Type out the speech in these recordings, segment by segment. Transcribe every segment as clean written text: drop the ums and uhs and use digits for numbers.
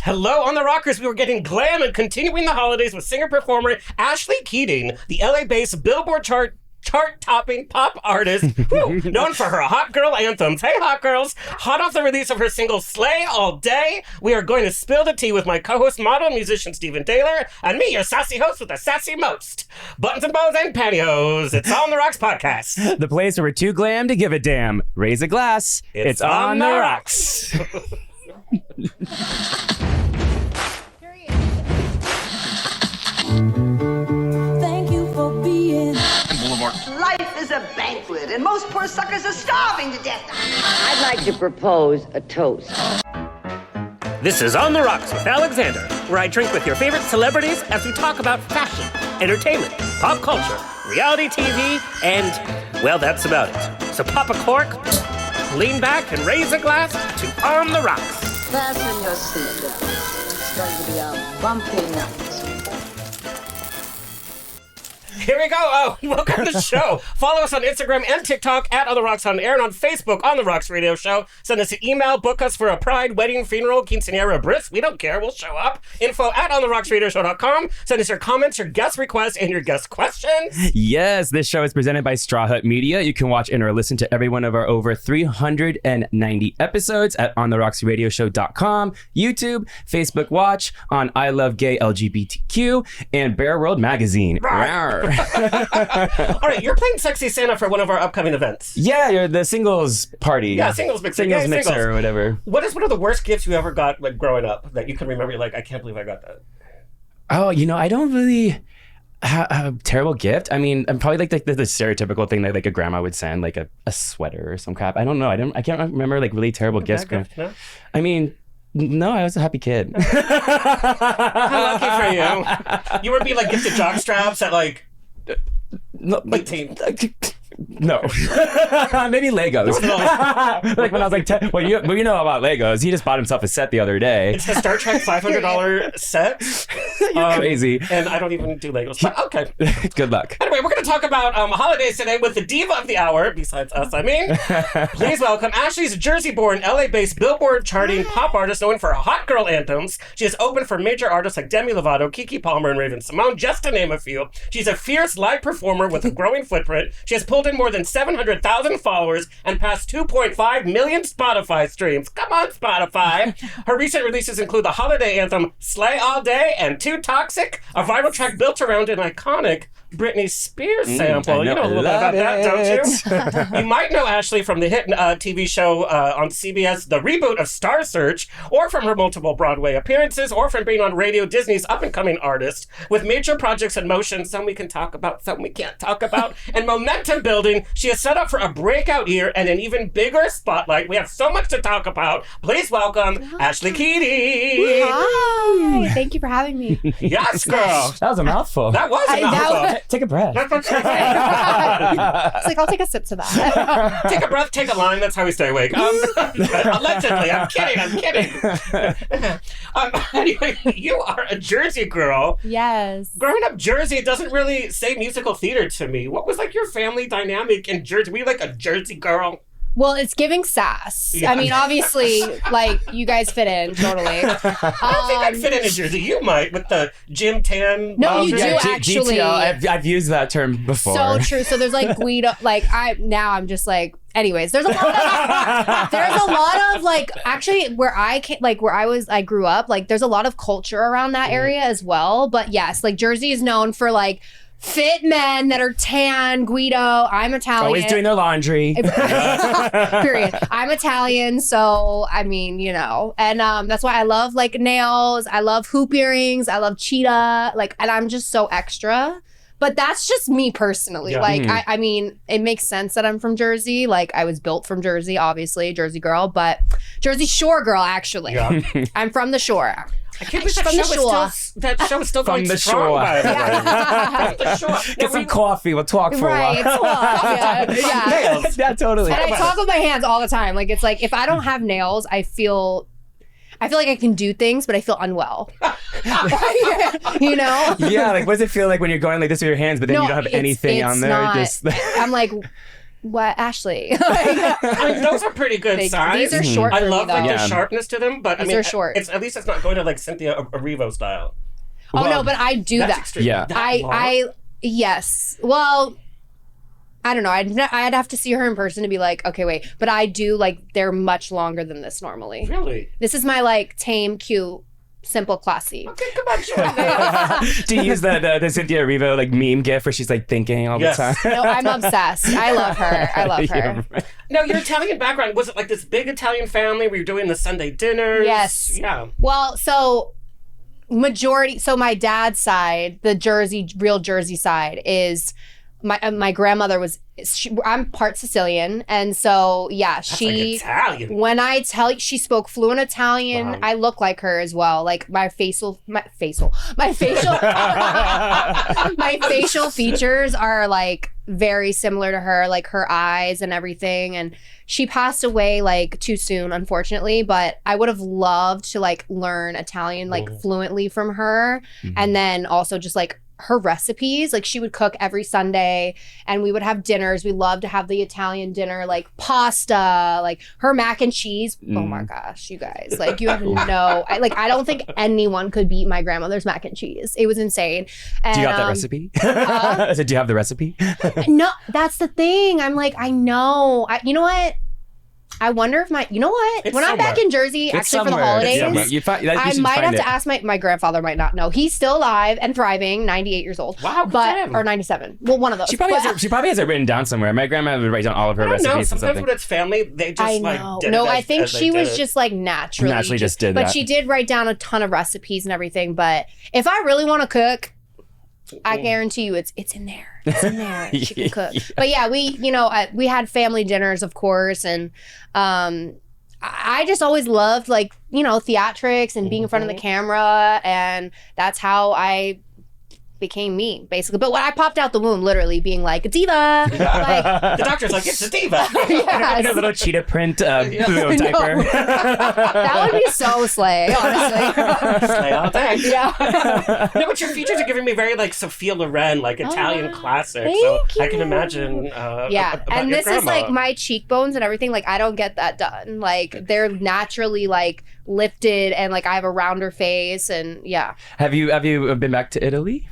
Hello on the Rockers. We were getting glam and continuing the holidays with singer-performer Ashlee Keating, the LA-based Billboard chart-topping pop artist, known for her hot girl anthems. Hey, hot girls! Hot off the release of her single Slay All Day, we are going to spill the tea with my co-host, model, musician Stephen Taylor, and me, your sassy host with the sassy most. Buttons and bows and pantyhose. It's On The Rocks podcast. The place where we're too glam to give a damn. Raise a glass. It's On The Rocks. Thank you for being Boulevard. Life is a banquet, and most poor suckers are starving to death. I'd like to propose a toast. This is On The Rocks with Alexander, where I drink with your favorite celebrities as we talk about fashion, entertainment, pop culture, reality TV, and, well, that's about it. So pop a cork, lean back, and raise a glass to On The Rocks. Fasten your seatbelts. It's going to be a bumpy night. Here we go. Oh, welcome to the show. Follow us on Instagram and TikTok at On The Rocks on Air, and on Facebook, On The Rocks Radio Show. Send us an email, book us for a pride, wedding, funeral, quinceañera, bris. We don't care. We'll show up. Info at ontherocksradioshow.com. Send us your comments, your guest requests, and your guest questions. Yes, this show is presented by Straw Hut Media. You can watch and or listen to every one of our over 390 episodes at ontherocksradioshow.com, YouTube, Facebook Watch, on I Love Gay LGBTQ, and Bear World Magazine. Rawr. All right, you're playing Sexy Santa for one of our upcoming events. Yeah, you're the singles party. Yeah, singles mixer. Singles mixer or whatever. What is one of the worst gifts you ever got, like, growing up that you can remember? You're like, I can't believe I got that. Oh, I don't really have a terrible gift. I mean, I'm probably like the stereotypical thing that like a grandma would send, like a sweater or some crap. I don't know. I can't remember like really terrible gifts. Gift, no? I mean, no, I was a happy kid. How lucky for you. You were being like gifted jock straps at like no, team. No. Maybe Legos. Like when I was like 10. Well, you know about Legos. He just bought himself a set the other day. It's the Star Trek $500 set. You're crazy. And I don't even do Legos. But okay. Good luck. Anyway, we're going to talk about holidays today with the diva of the hour, besides us, I mean. Please welcome Ashlee's a Jersey-born, LA-based Billboard charting pop artist known for her hot girl anthems. She has opened for major artists like Demi Lovato, Keke Palmer, and Raven Simone, just to name a few. She's a fierce live performer with a growing footprint. She has pulled in more than 700,000 followers and passed 2.5 million Spotify streams. Come on, Spotify. Her recent releases include the holiday anthem Slay All Day and Too Toxic, a viral track built around an iconic Britney Spears sample. You know a little bit about that, don't you? You might know Ashlee from the hit TV show on CBS, the reboot of Star Search, or from her multiple Broadway appearances, or from being on Radio Disney's up-and-coming artist. With major projects in motion, some we can talk about, some we can't talk about, and momentum building, she is set up for a breakout year and an even bigger spotlight. We have so much to talk about. Please welcome Ashlee Keating. Hi. Thank you for having me. Yes, girl. That was a mouthful. That was a mouthful. Take a breath. That's what she said. It's like, I'll take a sip to that. Take a breath, take a line. That's how we stay awake. Allegedly. I'm kidding. Anyway, you are a Jersey girl. Yes. Growing up Jersey, it doesn't really say musical theater to me. What was like your family dynamic in Jersey? Were you like a Jersey girl? Well, it's giving sass. Yeah. I mean, obviously, like, you guys fit in, totally. I don't think I'd fit in Jersey. You might, with the gym tan. No, you do Yeah, actually. GTL, I've used that term before. So true. So there's like Guido, like I'm just like, anyways, there's a lot of like, actually where I grew up, like there's a lot of culture around that area as well. But yes, like Jersey is known for like fit men that are tan. Guido, I'm Italian. Always doing their laundry. Period. I'm Italian, so I mean, and that's why I love like nails. I love hoop earrings. I love cheetah. Like, and I'm just so extra. But that's just me personally. Yeah. Like, I mean, it makes sense that I'm from Jersey. Like, I was built from Jersey, obviously, Jersey girl, but Jersey Shore girl, actually. Yeah. I'm from the shore. I can't believe that show is still From going the strong, shore. by the way. From the shore. Get some coffee. We'll talk for Right, a while. yeah. Yeah, totally. And I talk with my hands all the time. Like, it's like, if I don't have nails, I feel like I can do things, but I feel unwell. You know? Yeah, like what does it feel like when you're going like this with your hands, but then you don't have anything on there? Not, I'm like What, Ashley? I mean, those are pretty good size. These are short. I for love me, though. like Yeah. the sharpness to them, but I These mean, are short. It's at least it's not going to like Cynthia Erivo style. Oh Well, no, but I do That's that. extreme. Yeah. That long? I yes. Well, I don't know. I'd have to see her in person to be like, okay, wait. But I do like they're much longer than this normally. Really? This is my like tame, cute, simple, classy. Okay, come on, sure. Do you use the Cynthia Erivo like meme gif where she's like thinking all Yes. the time? No, I'm obsessed. I love her. I love her. Yeah. Now, your Italian background, was it like this big Italian family where you're doing the Sunday dinners? Yes. Yeah. Well, so my dad's side, the real Jersey side is my grandmother was. I'm part Sicilian, and so yeah, That's she. like Italian. When I tell you, she spoke fluent Italian. Wow. I look like her as well. Like my facial, my facial features are like very similar to her, like her eyes and everything. And she passed away like too soon, unfortunately. But I would have loved to like learn Italian like fluently from her, and then also just like her recipes. Like she would cook every Sunday and we would have dinners. We love to have the Italian dinner, like pasta, like her mac and cheese. Oh my gosh, you guys, like you have no, I don't think anyone could beat my grandmother's mac and cheese. It was insane. And, Do you have that recipe? I said, do you have the recipe? no, that's the thing. I'm like, I know. You know what? I wonder if you know what? It's When I'm back somewhere. in Jersey, actually for the holidays, I might have to ask my grandfather might not know. He's still alive and thriving, 98 years old. Wow, good for but him. or 97. Well, one of those. She probably has it written down somewhere. My grandma would write down all of her I don't know. recipes and Sometimes something. when it's family, they just I like know. did No, it I as- think as they she did was it. just like naturally just did But that. she did write down a ton of recipes and everything. But if I really want to cook, I guarantee you it's in there. It's in there. She can cook. Yeah. But yeah, we had family dinners, of course, and I just always loved like, theatrics and being in front of the camera, and that's how I became me, basically. But when I popped out the womb, literally being like a diva, like The doctor's like, it's a diva. yes. A little cheetah print blue I know. diaper. That would be so slay, honestly. Slay all day. Yeah. No, but your features are giving me very like Sophia Loren, like Italian classic. Thank So I can you. imagine. Yeah, about and your this is grandma. like my cheekbones and everything. Like I don't get that done. Like they're naturally like lifted, and like I have a rounder face, and yeah. Have you been back to Italy?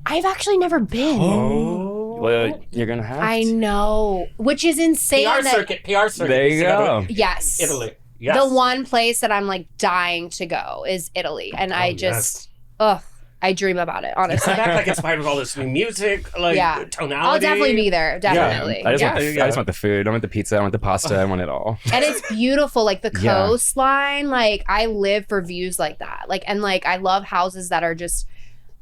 I've actually never been. Well, you're gonna have. I know, which is insane. PR that- circuit. There you go. Yes, Italy. Yes. The one place that I'm like dying to go is Italy, and I just, I dream about it. Honestly, Come back like inspired with all this new music, like Yeah. tonality. I'll definitely be there. Definitely. I just, Yeah. want I just want the food. I want the pizza. I want the pasta. I want it all. And it's beautiful, like the Yeah. coastline. Like I live for views like that. Like and like I love houses that are just,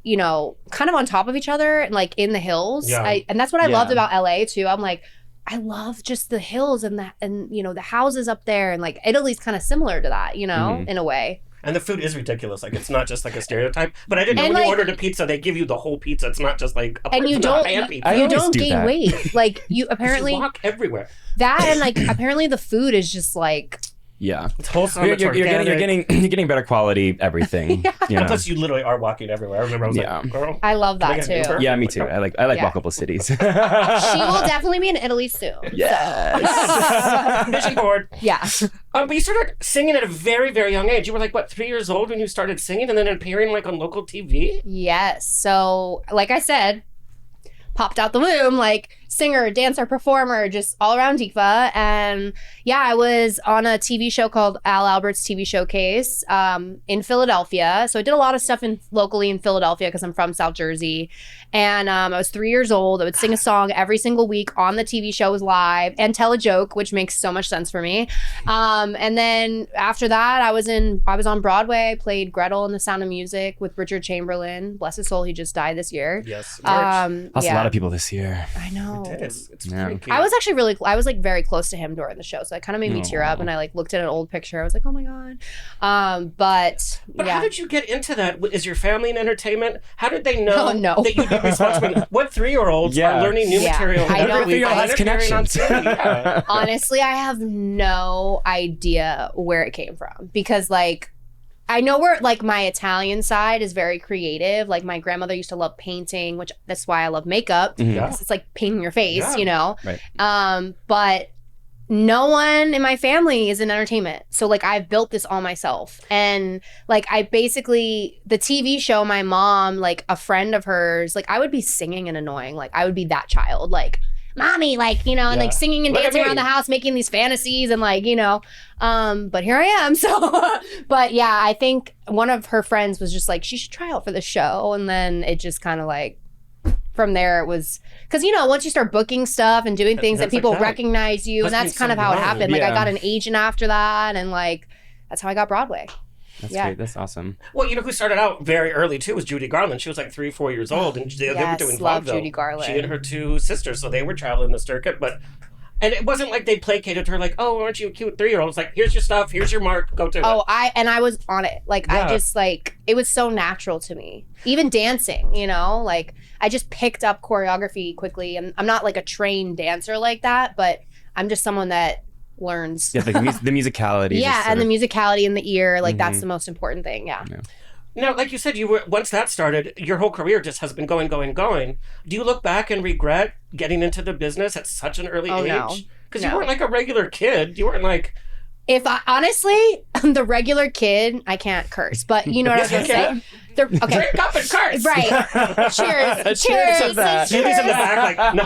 kind of on top of each other and like in the hills. Yeah. And that's what I Yeah. loved about LA too. I'm like, I love just the hills and the houses up there, and like Italy's kind of similar to that, in a way. And the food is ridiculous. Like it's not just like a stereotype. But I didn't know And, when you like- ordered a pizza, they give you the whole pizza. It's not just like a And you it's not a hand pizza. I you always don't do gain that. weight. Like you apparently You walk everywhere. that, and like apparently the food is just like Yeah. It's wholesome. You're it's getting organic. you're getting better quality everything. You And know? plus, you literally are walking everywhere. I remember I was Yeah. like, girl. I love Can I that get an too. Uber? Yeah, me too. I like Yeah. walkable cities. She will definitely be in Italy soon. Yes. Vision board. Yeah. But you started singing at a very, very young age. You were like, what, 3 years old when you started singing and then appearing like on local TV? Yes. So, like I said, popped out the womb, like singer, dancer, performer, just all around diva. And yeah, I was on a TV show called Al Albert's TV Showcase in Philadelphia. So I did a lot of stuff locally in Philadelphia because I'm from South Jersey. And I was 3 years old. I would sing a song every single week on the TV show, was live, and tell a joke, which makes so much sense for me. And then after that, I was on Broadway. I played Gretel in The Sound of Music with Richard Chamberlain. Bless his soul, he just died this year. Yes. Lost Yeah. a lot of people this year. I know. It's Yeah. freaky. I was actually like very close to him during the show, so it kind of made me tear up. And I like looked at an old picture. I was like, oh my god. But But yeah. how did you get into that? Is your family in entertainment? How did they know Oh, no. that you'd be responsible? What 3-year-olds Yeah. are learning new Yeah. material I know. every week? Every 3-year-old has and appearing on connections. TV? Yeah. Honestly, I have no idea where it came from, because like I know where like my Italian side is very creative. Like my grandmother used to love painting, which that's why I love makeup. Because it's like painting your face, you know? Right. But no one in my family is in entertainment. So like I've built this all myself. And like I basically, the TV show, my mom, like a friend of hers, like I would be singing and annoying. Like I would be that child, like, mommy, like, you know, and like singing and dancing around the house, making these fantasies and like, you know, but here I am. So, but yeah, I think one of her friends was just like, she should try out for the show. And then it just kind of like, from there it was, because you know, once you start booking stuff and doing things that people recognize you, and that's kind of how it happened. Like I got an agent after that, and like that's how I got Broadway. That's great. That's awesome. Well, you know who started out very early too was Judy Garland. She was like 3-4 years old, and they were doing vaudeville. Judy Garland. She and her two sisters, so they were traveling the circuit. And it wasn't like they placated her like, oh, aren't you a cute 3-year-old? It's like, here's your stuff, here's your mark, go to it. I was on it. Like I just like, it was so natural to me. Even dancing, you know, like I just picked up choreography quickly. And I'm not like a trained dancer like that, but I'm just someone that learns. Yeah, like the musicality. Yeah, and the musicality in the ear, like that's the most important thing. Yeah. Now, like you said, you were once that started, your whole career just has been going. Do you look back and regret getting into the business at such an early age? Because you weren't like a regular kid. You weren't like... If I, honestly, the regular kid, I can't curse, but you know what I was going to say? Okay. Drink up and curse! Right. Cheers. Cheers. Judy's in the back like, no.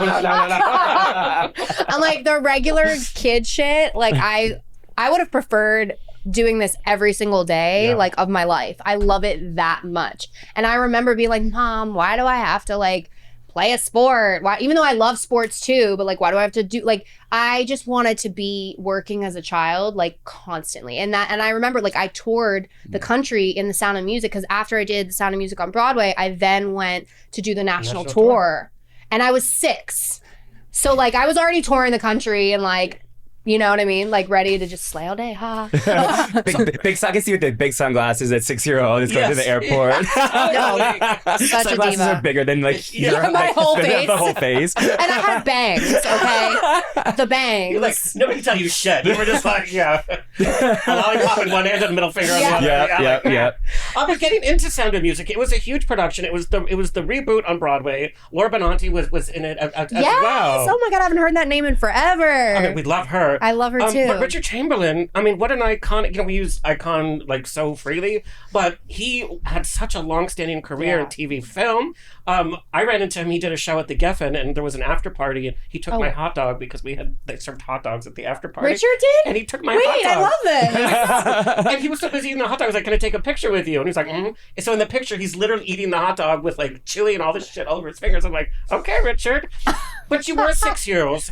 I'm like, the regular kid shit, like I would have preferred doing this every single day, like of my life. I love it that much. And I remember being like, Mom, why do I have to like play a sport? Why, even though I love sports too, but like, why do I have to do, like, I just wanted to be working as a child, like constantly. And I remember like I toured the country in The Sound of Music, because after I did The Sound of Music on Broadway, I then went to do the national tour. And I was 6. So like I was already touring the country and like, you know what I mean? Like ready to just slay all day, ha. Big, I can see with the big sunglasses at 6-year-old is going to the airport. Such a sunglasses diva. are bigger than like your my whole face. The whole face. And I had bangs, okay? The bangs. You're like, nobody tell you shit. You were just like, a lollipop in one hand and a middle finger on the other. Yeah. But getting into Sound of Music, it was a huge production. It was the reboot on Broadway. Laura Benanti was in it as well. Oh my God, I haven't heard that name in forever. I mean, we love her. I love her too. But Richard Chamberlain, I mean, what an icon. You know, we use icon like so freely, but he had such a long-standing career in TV film. I ran into him. He did a show at the Geffen, and there was an after party, and he took my hot dog because they served hot dogs at the after party. Richard did? And he took my hot dog. I love this. And he was so busy eating the hot dog. I was like, can I take a picture with you? And he's like, And so in the picture, he's literally eating the hot dog with like chili and all this shit all over his fingers. I'm like, okay, Richard. But you were 6 years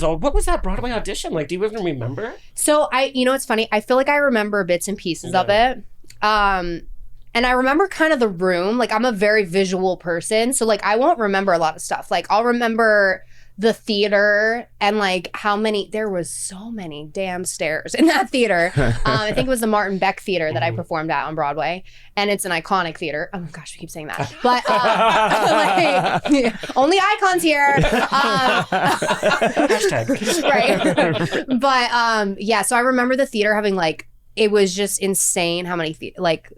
old. What was that Broadway audition like? Do you even remember? So you know, it's funny. I feel like I remember bits and pieces of it. And I remember kind of the room. Like I'm a very visual person. So like I won't remember a lot of stuff. Like I'll remember the theater and like there was so many damn stairs in that theater. I think it was the Martin Beck Theater that I performed at on Broadway. And it's an iconic theater. Oh my gosh, we keep saying that. But like, only icons here. Hashtag. Right. But yeah, so I remember the theater having like, it was just insane how many like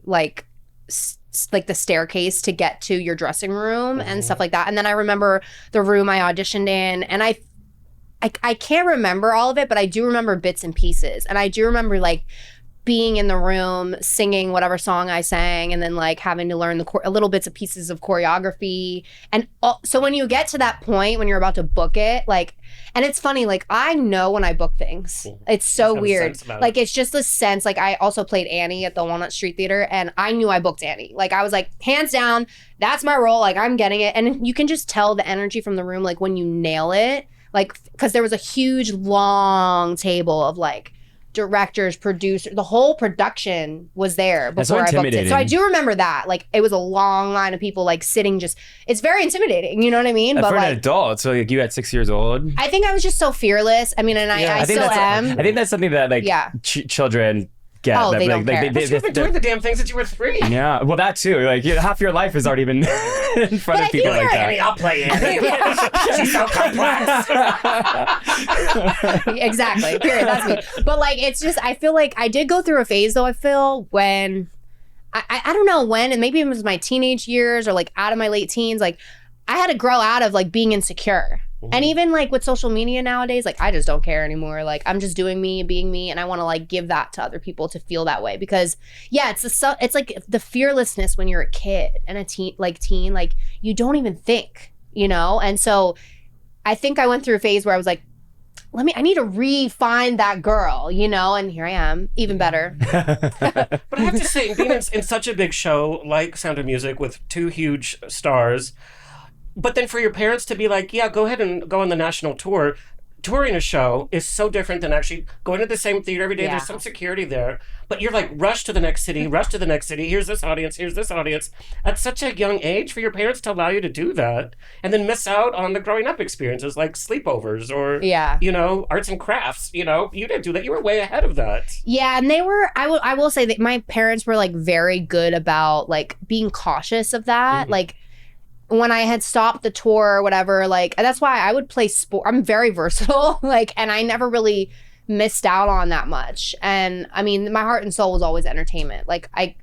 the staircase to get to your dressing room and stuff like that. And then I remember the room I auditioned in, and I can't remember all of it, but I do remember bits and pieces. And I do remember like being in the room singing whatever song I sang, and then like having to learn a little bits of pieces of choreography. And so when you get to that point when you're about to book it, like, and it's funny, like I know when I book things. It's so weird. Like it's just a sense. Like I also played Annie at the Walnut Street Theater, and I knew I booked Annie. Like I was like, hands down, that's my role. Like I'm getting it. And you can just tell the energy from the room, like when you nail it, like, because there was a huge long table of like directors, producers, the whole production was there before I booked it. So I do remember that. Like it was a long line of people like sitting it's very intimidating, you know what I mean? But for an adult, so like you at 6 years old. I think I was just so fearless. I mean, and I still am. I think that's something that like children get. Oh, that, they like, don't care. But you've been doing the damn thing since you were 3. Yeah, well that too. Like half your life has already been in front of people like that. Annie, I'll play Annie. She's so complex. Exactly. Period. That's me. But like, it's just, I feel like I did go through a phase though, I feel, when I don't know when, and maybe it was my teenage years or like out of my late teens, like I had to grow out of like being insecure. And even like with social media nowadays, like I just don't care anymore. Like I'm just doing me, being me, and I want to like give that to other people to feel that way because it's like the fearlessness when you're a kid and a teen, like you don't even think, you know? And so I think I went through a phase where I was like, I need to re-find that girl, you know? And here I am, even better. But I have to say, being in such a big show like Sound of Music with 2 huge stars, but then for your parents to be like, yeah, go ahead and go on the national tour. Touring a show is so different than actually going to the same theater every day. Yeah. There's some security there. But you're like, rush to the next city, rush to the next city. Here's this audience, here's this audience. At such a young age for your parents to allow you to do that and then miss out on the growing up experiences like sleepovers or, you know, arts and crafts. You know, you didn't do that. You were way ahead of that. Yeah, and they were, I will say that my parents were like very good about like being cautious of that. Like, when I had stopped the tour or whatever, like that's why I would play sport. I'm very versatile, like, and I never really missed out on that much. And I mean, my heart and soul was always entertainment. Like I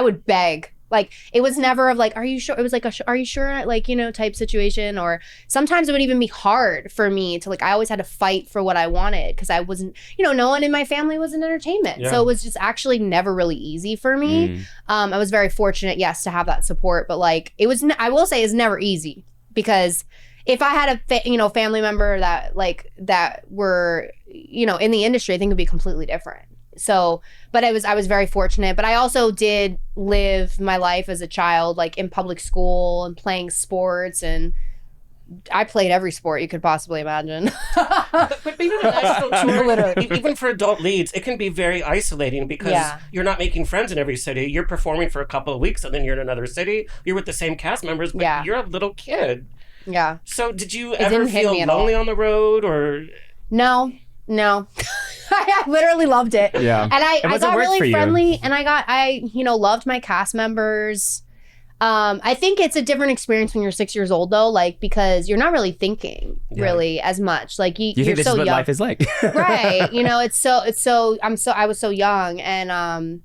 would beg. Like it was never of like, are you sure? It was like are you sure? Like, you know, type situation. Or sometimes it would even be hard for me to like, I always had to fight for what I wanted because I wasn't, you know, no one in my family was in entertainment. So it was just actually never really easy for me. I was very fortunate, yes, to have that support, but like it was, I will say it's never easy because if I had a family member that were, you know, in the industry, I think it would be completely different. So, but I was very fortunate, but I also did live my life as a child, like in public school and playing sports, and I played every sport you could possibly imagine. But being on a national tour, even for adult leads, it can be very isolating because you're not making friends in every city. You're performing for a couple of weeks and then you're in another city. You're with the same cast members, but you're a little kid. Yeah. So did you ever feel lonely on the road or? No. I literally loved it. Yeah. And I got really friendly and I loved my cast members. I think it's a different experience when you're 6 years old though, like because you're not really thinking really as much. Like you think this so is what young. life is like. Right. You know, I was so young and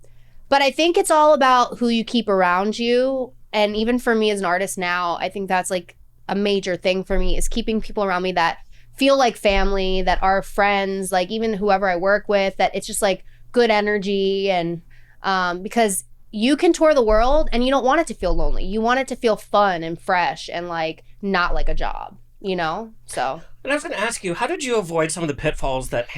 but I think it's all about who you keep around you. And even for me as an artist now, I think that's like a major thing for me is keeping people around me that feel like family, that are friends, like even whoever I work with, that it's just like good energy. And because you can tour the world and you don't want it to feel lonely. You want it to feel fun and fresh and like not like a job, you know? So. And I was going to ask you, how did you avoid some of the pitfalls that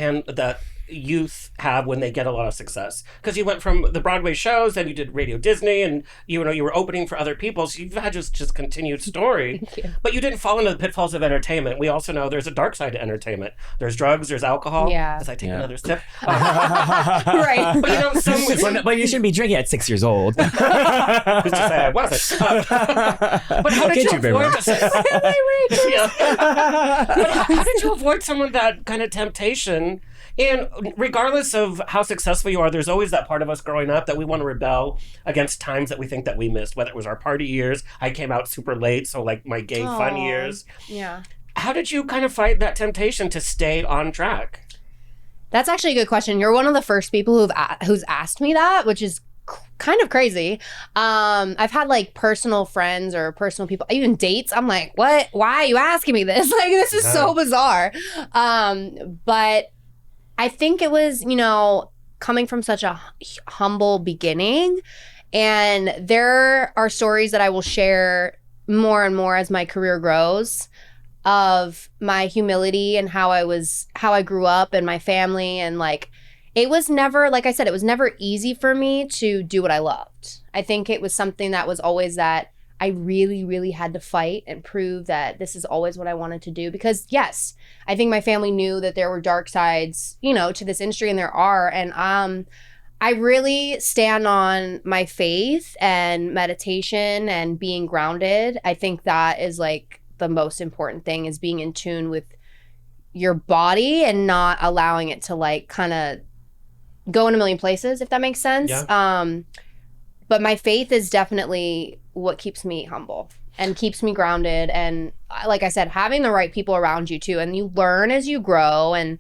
youth have when they get a lot of success? Because you went from the Broadway shows, then you did Radio Disney, and you were opening for other people, so you've had just continued story. Thank you. But you didn't fall into the pitfalls of entertainment. We also know there's a dark side to entertainment. There's drugs, there's alcohol. Yeah. As I take another sip. Right. But you know, But you shouldn't be drinking at 6 years old. who's to say I wasn't? But how did you avoid? But how did you avoid some of that kind of temptation? And regardless of how successful you are, there's always that part of us growing up that we want to rebel against times that we think that we missed, whether it was our party years. I came out super late, so like my gay fun years. Yeah. How did you kind of fight that temptation to stay on track? That's actually a good question. You're one of the first people who's asked me that, which is kind of crazy. I've had like personal friends or personal people, even dates. I'm like, what? Why are you asking me this? Like, this is so bizarre. But I think it was, coming from such a humble beginning. And there are stories that I will share more and more as my career grows of my humility and how I grew up and my family. And like, it was never, like I said, it was never easy for me to do what I loved. I think it was something that was always that I really, really had to fight and prove that this is always what I wanted to do. Because yes, I think my family knew that there were dark sides, to this industry, and there are. And I really stand on my faith and meditation and being grounded. I think that is like the most important thing, is being in tune with your body and not allowing it to like kind of go in a million places, if that makes sense. Yeah. But my faith is definitely what keeps me humble and keeps me grounded. And like I said, having the right people around you too. And you learn as you grow. And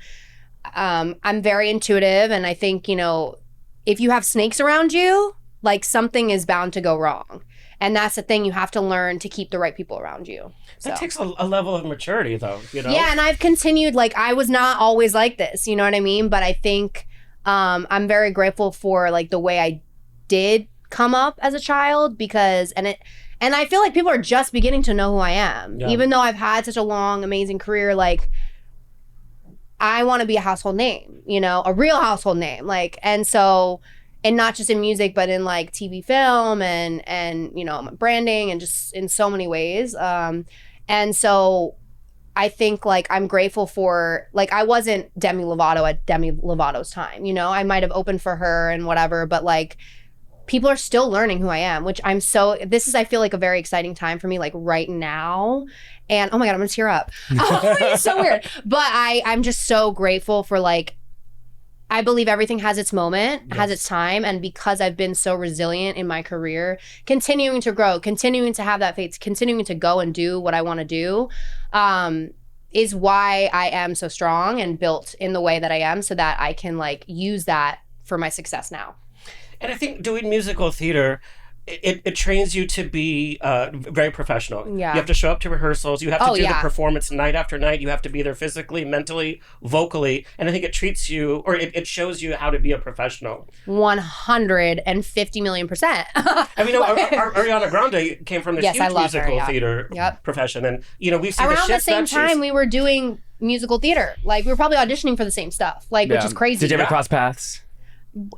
I'm very intuitive. And I think, if you have snakes around you, like something is bound to go wrong. And that's the thing, you have to learn to keep the right people around you. So. That takes a level of maturity, though, you know? Yeah, and I've continued, like, I was not always like this, you know what I mean? But I think I'm very grateful for, like, the way I did come up as a child because, and I feel like people are just beginning to know who I am. Yeah. Even though I've had such a long, amazing career, like, I want to be a household name, you know, a real household name. Like, and so... And not just in music, but in like TV, film, and you know, branding, and just in so many ways. And so I think like I'm grateful for, like, I wasn't Demi Lovato at Demi Lovato's time. You know, I might have opened for her and whatever, but like people are still learning who I am, which this is, I feel like, a very exciting time for me, like right now. And oh my God, I'm gonna tear up. It's so weird. But I'm just so grateful for, like, I believe everything has its moment, has its time. And because I've been so resilient in my career, continuing to grow, continuing to have that faith, continuing to go and do what I want to do, is why I am so strong and built in the way that I am, so that I can like use that for my success now. And I think doing musical theater, it trains you to be very professional. Yeah. You have to show up to rehearsals. You have to do the yeah. performance night after night. You have to be there physically, mentally, vocally. And I think it treats you, or it shows you how to be a professional. 150 million%. I mean, Ariana Grande came from this Yes, I huge love musical her, yeah. theater profession. And, you know, we've seen Around the the shift same that she's- time we were doing musical theater. Like, we were probably auditioning for the same stuff, like, which is crazy. Did you ever cross paths?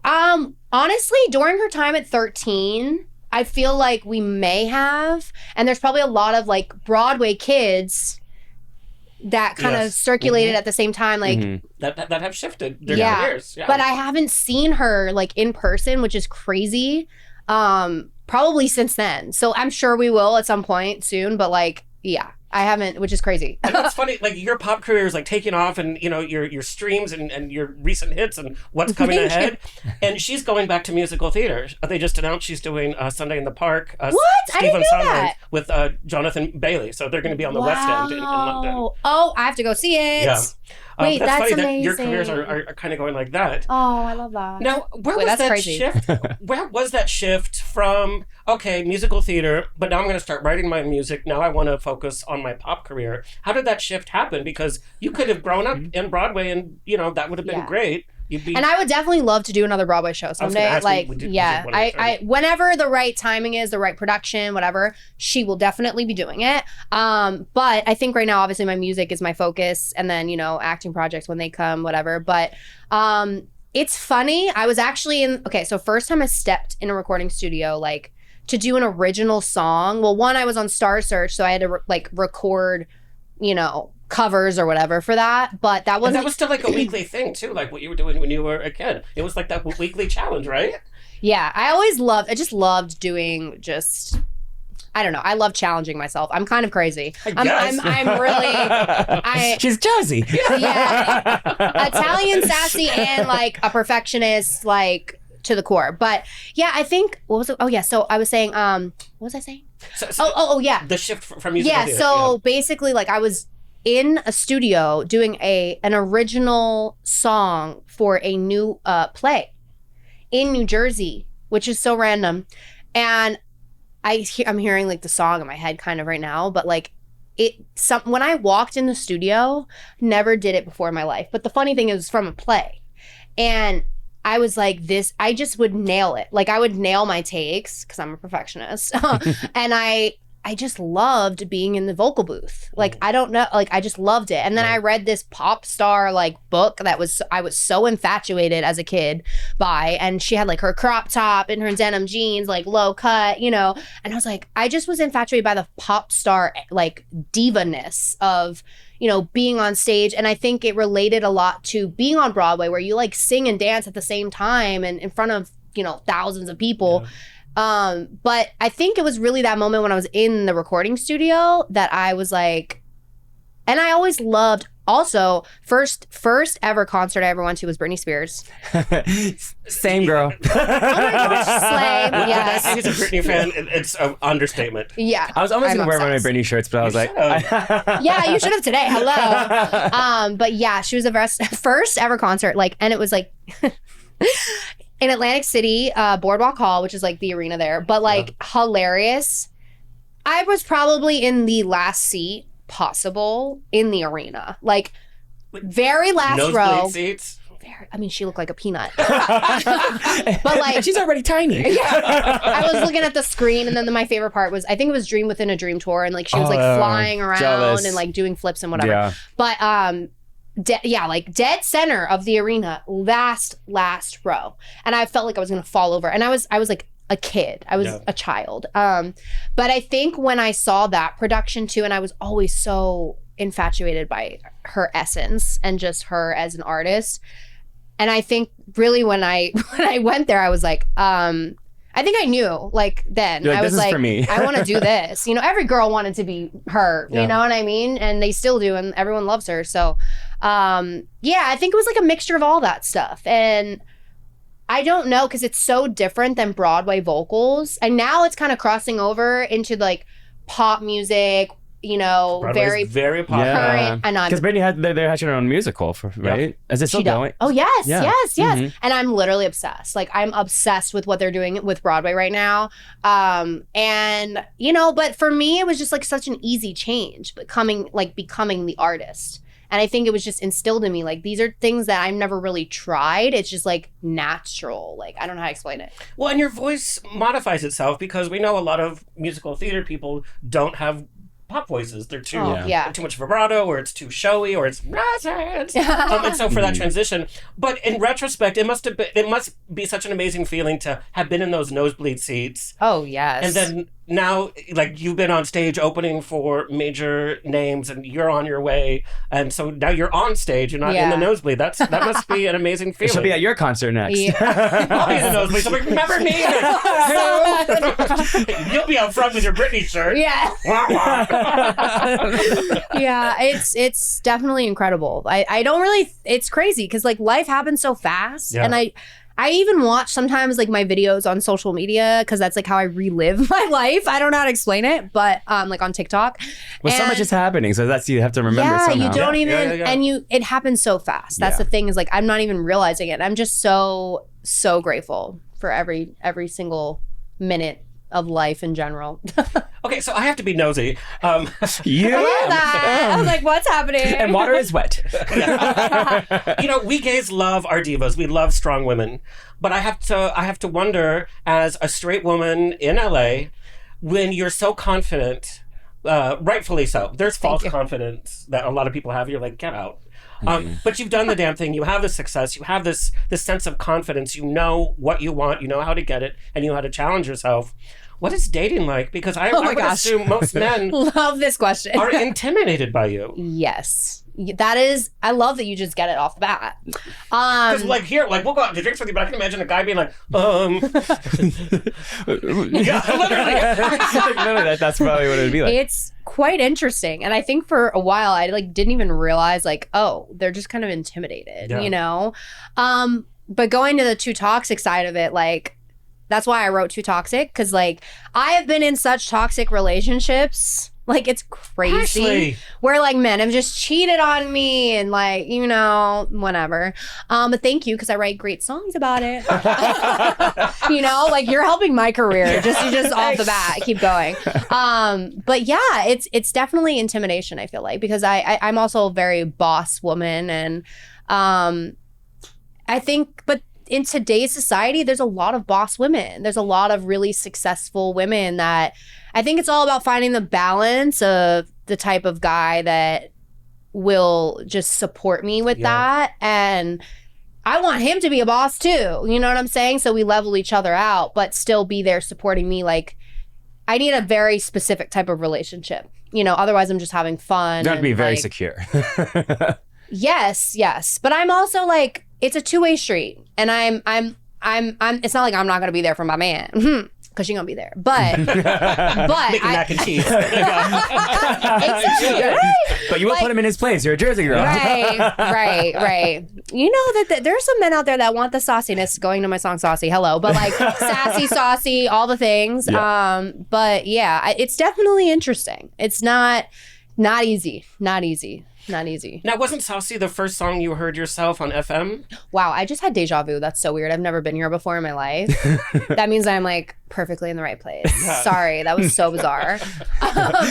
Honestly, during her time at 13, I feel like we may have, and there's probably a lot of like Broadway kids that kind of circulated at the same time, like that have shifted their yeah. careers. Yeah, but I haven't seen her like in person, which is crazy. Probably since then, so I'm sure we will at some point soon. But like, yeah, I haven't, which is crazy. And that's funny. Like, your pop career is like taking off, and you know your streams and your recent hits and what's coming ahead. And she's going back to musical theater. They just announced she's doing Sunday in the Park. What? I didn't know that. With Jonathan Bailey. So they're going to be on the West End in London. Oh, I have to go see it. Yeah. Wait, that's funny amazing. that your careers are kind of going like that. Oh, I love that. Now, where was that's that crazy. shift? Where was that shift from, okay, musical theater, but now I'm going to start writing my music. Now I want to focus on my pop career. How did that shift happen? Because you could have grown up in Broadway and, you know, that would have been great. And I would definitely love to do another Broadway show someday. Like, whenever the right timing is, the right production, whatever, she will definitely be doing it. But I think right now, obviously, my music is my focus, and then, you know, acting projects when they come, whatever. But it's funny. I was actually so first time I stepped in a recording studio, like, to do an original song. Well, one, I was on Star Search, so I had to record, you know, covers or whatever for that, but that wasn't. And that was still like a weekly thing too, like what you were doing when you were a kid. It was like that weekly challenge, right? Yeah, I just loved doing I don't know. I love challenging myself. I'm kind of crazy. I'm really. She's Jersey. Yeah, Italian, sassy, and like a perfectionist, like to the core. But yeah, I think what was it? Oh yeah. So I was saying, what was I saying? Yeah. The shift from music. Yeah. So basically, like, I was in a studio doing an original song for a new play in New Jersey, which is so random. And I'm hearing like the song in my head kind of right now, but like when I walked in the studio, never did it before in my life. But the funny thing is, from a play, and I was like, I just would nail it. Like, I would nail my takes because I'm a perfectionist. And I just loved being in the vocal booth. Like, I don't know, like, I just loved it. And then I read this pop star like book that I was so infatuated as a kid by, and she had like her crop top and her denim jeans, like low cut, you know. And I was like, I just was infatuated by the pop star like diva-ness of, you know, being on stage. And I think it related a lot to being on Broadway, where you like sing and dance at the same time and in front of, you know, thousands of people. Yeah. But I think it was really that moment when I was in the recording studio that I was like, and I always loved, also, first ever concert I ever went to was Britney Spears. Same girl. Oh my gosh, slay. Yes. He's a Britney fan. It's an understatement. Yeah. I was almost going to wear one of my Britney shirts, but I was like... Yeah, you should have today. Hello. But yeah, she was the first ever concert, like, and it was like... in Atlantic City, Boardwalk Hall, which is like the arena there, but like hilarious. I was probably in the last seat possible in the arena, like very last Nosebleed row. seats. I mean, she looked like a peanut. But like, And she's already tiny. I was looking at the screen, and then my favorite part was, I think it was Dream Within a Dream tour, and like she was like flying around jealous. and like doing flips and whatever. Yeah. But like dead center of the arena, last row, and I felt like I was gonna fall over, and I was like a kid, I was a child. But I think when I saw that production too, and I was always so infatuated by her essence and just her as an artist. And I think really when I went there, I was like, I think I knew like then. You're like, I was this is like, for me. I want to do this. You know, every girl wanted to be her. You know what I mean? And they still do, and everyone loves her. So, I think it was like a mixture of all that stuff. And I don't know, because it's so different than Broadway vocals, and now it's kind of crossing over into like pop music. You know, Broadway's very popular. current. And Because Britney had they had their own musical, right? Is it still she does. going? Oh yes, Yeah. yes. Mhm. And I'm literally obsessed. Like I'm obsessed with what they're doing with Broadway right now. And you know, but for me, it was just like such an easy change, becoming the artist. And I think it was just instilled in me. Like these are things that I've never really tried. It's just like natural. Like I don't know how to explain it. Well, and your voice modifies itself because we know a lot of musical theater people don't have pop voices. They're too too much vibrato, or it's too showy, or it's and so for that transition. But in retrospect, it must be such an amazing feeling to have been in those nosebleed seats. Oh yes. And then now, like you've been on stage opening for major names, and you're on your way, and so now you're on stage. You're not in the nosebleed. That must be an amazing feeling. She'll be at your concert next. I'll be in the nosebleed. So like, remember me? You'll be out front with your Britney shirt. Yeah. Yeah, it's definitely incredible. I don't really, it's crazy because like life happens so fast, and I even watch sometimes like my videos on social media because that's like how I relive my life. I don't know how to explain it, but like on TikTok. Well, so much is happening, so that's you have to remember somehow. You don't even, and it happens so fast. That's the thing, is like I'm not even realizing it. I'm just so grateful for every single minute of life in general. Okay, so I have to be nosy. I love that. I was like, what's happening? And water is wet. You know, we gays love our divas. We love strong women. But I have to wonder, as a straight woman in LA, when you're so confident, rightfully so. There's false confidence that a lot of people have. You're like, get out. But you've done the damn thing. You have the success. You have this sense of confidence. You know what you want. You know how to get it, and you know how to challenge yourself. What is dating like? Because I would assume most men love this question. are intimidated by you. Yes. That is, I love that you just get it off the bat. Because like here, like we'll go out to drinks with you, but I can imagine a guy being like, yeah, literally. That's probably what it would be like. It's quite interesting. And I think for a while, I like didn't even realize like, oh, they're just kind of intimidated, you know? But going to the Too Toxic side of it, like, that's why I wrote Too Toxic, because like I have been in such toxic relationships, like it's crazy, Ashlee, where like men have just cheated on me and like, you know, whatever. But thank you, because I write great songs about it. You know, like you're helping my career. Just off the bat, keep going. But yeah, it's definitely intimidation. I feel like, because I'm also a very boss woman, and I think, but in today's society, there's a lot of boss women. There's a lot of really successful women that I think it's all about finding the balance of the type of guy that will just support me with that. And I want him to be a boss too. You know what I'm saying? So we level each other out, but still be there supporting me. Like, I need a very specific type of relationship. You know, otherwise I'm just having fun. You have to be very like, secure. Yes. But I'm also like, it's a two-way street, and I'm it's not like I'm not gonna be there for my man, because she's gonna be there, but making mac and cheese. Exactly, right? But you will put him in his place. You're a Jersey girl. Right. You know that there's some men out there that want the sauciness, going to my song Saucy, hello, but like sassy, saucy, all the things. But yeah, it's definitely interesting. It's not easy. Not easy. Now, wasn't Saucy the first song you heard yourself on FM? Wow, I just had deja vu. That's so weird. I've never been here before in my life. That means I'm like perfectly in the right place. Sorry, that was so bizarre.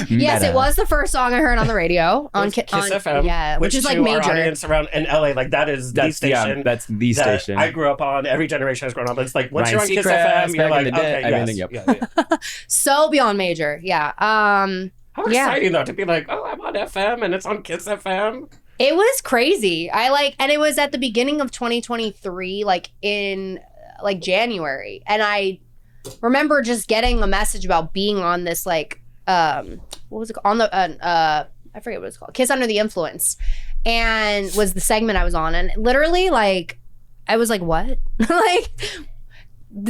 Yes, it was the first song I heard on the radio on Kiss FM. Yeah, which is like to major. Our audience around in LA, like that is the station. Yeah, that's the that station. I grew up on. Every generation has grown up. It's like once Ryan you're on Kiss Seacrest, FM, you're back in like, the day, okay, everything, yes. yep. Yeah. So beyond major. Yeah. How exciting though to be like, oh, I'm on FM and it's on Kiss FM. It was crazy. And it was at the beginning of 2023, like in like January. And I remember just getting a message about being on this like what was it called? On the I forget what it's called. Kiss Under the Influence. And was the segment I was on. And literally like I was like, what? Like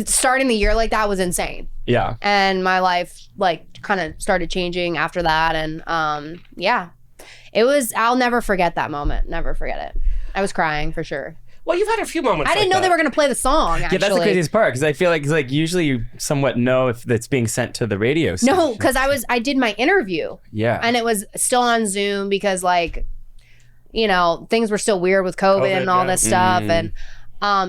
starting the year like that was insane. Yeah. And my life like kind of started changing after that. And yeah. It was, I'll never forget that moment. Never forget it. I was crying for sure. Well, you've had a few moments. I didn't know they were going to play the song, actually. Yeah, that's the craziest part because I feel like it's like usually you somewhat know if it's being sent to the radio station. No, because I did my interview. Yeah. And it was still on Zoom because like, you know, things were still weird with COVID and all this stuff. And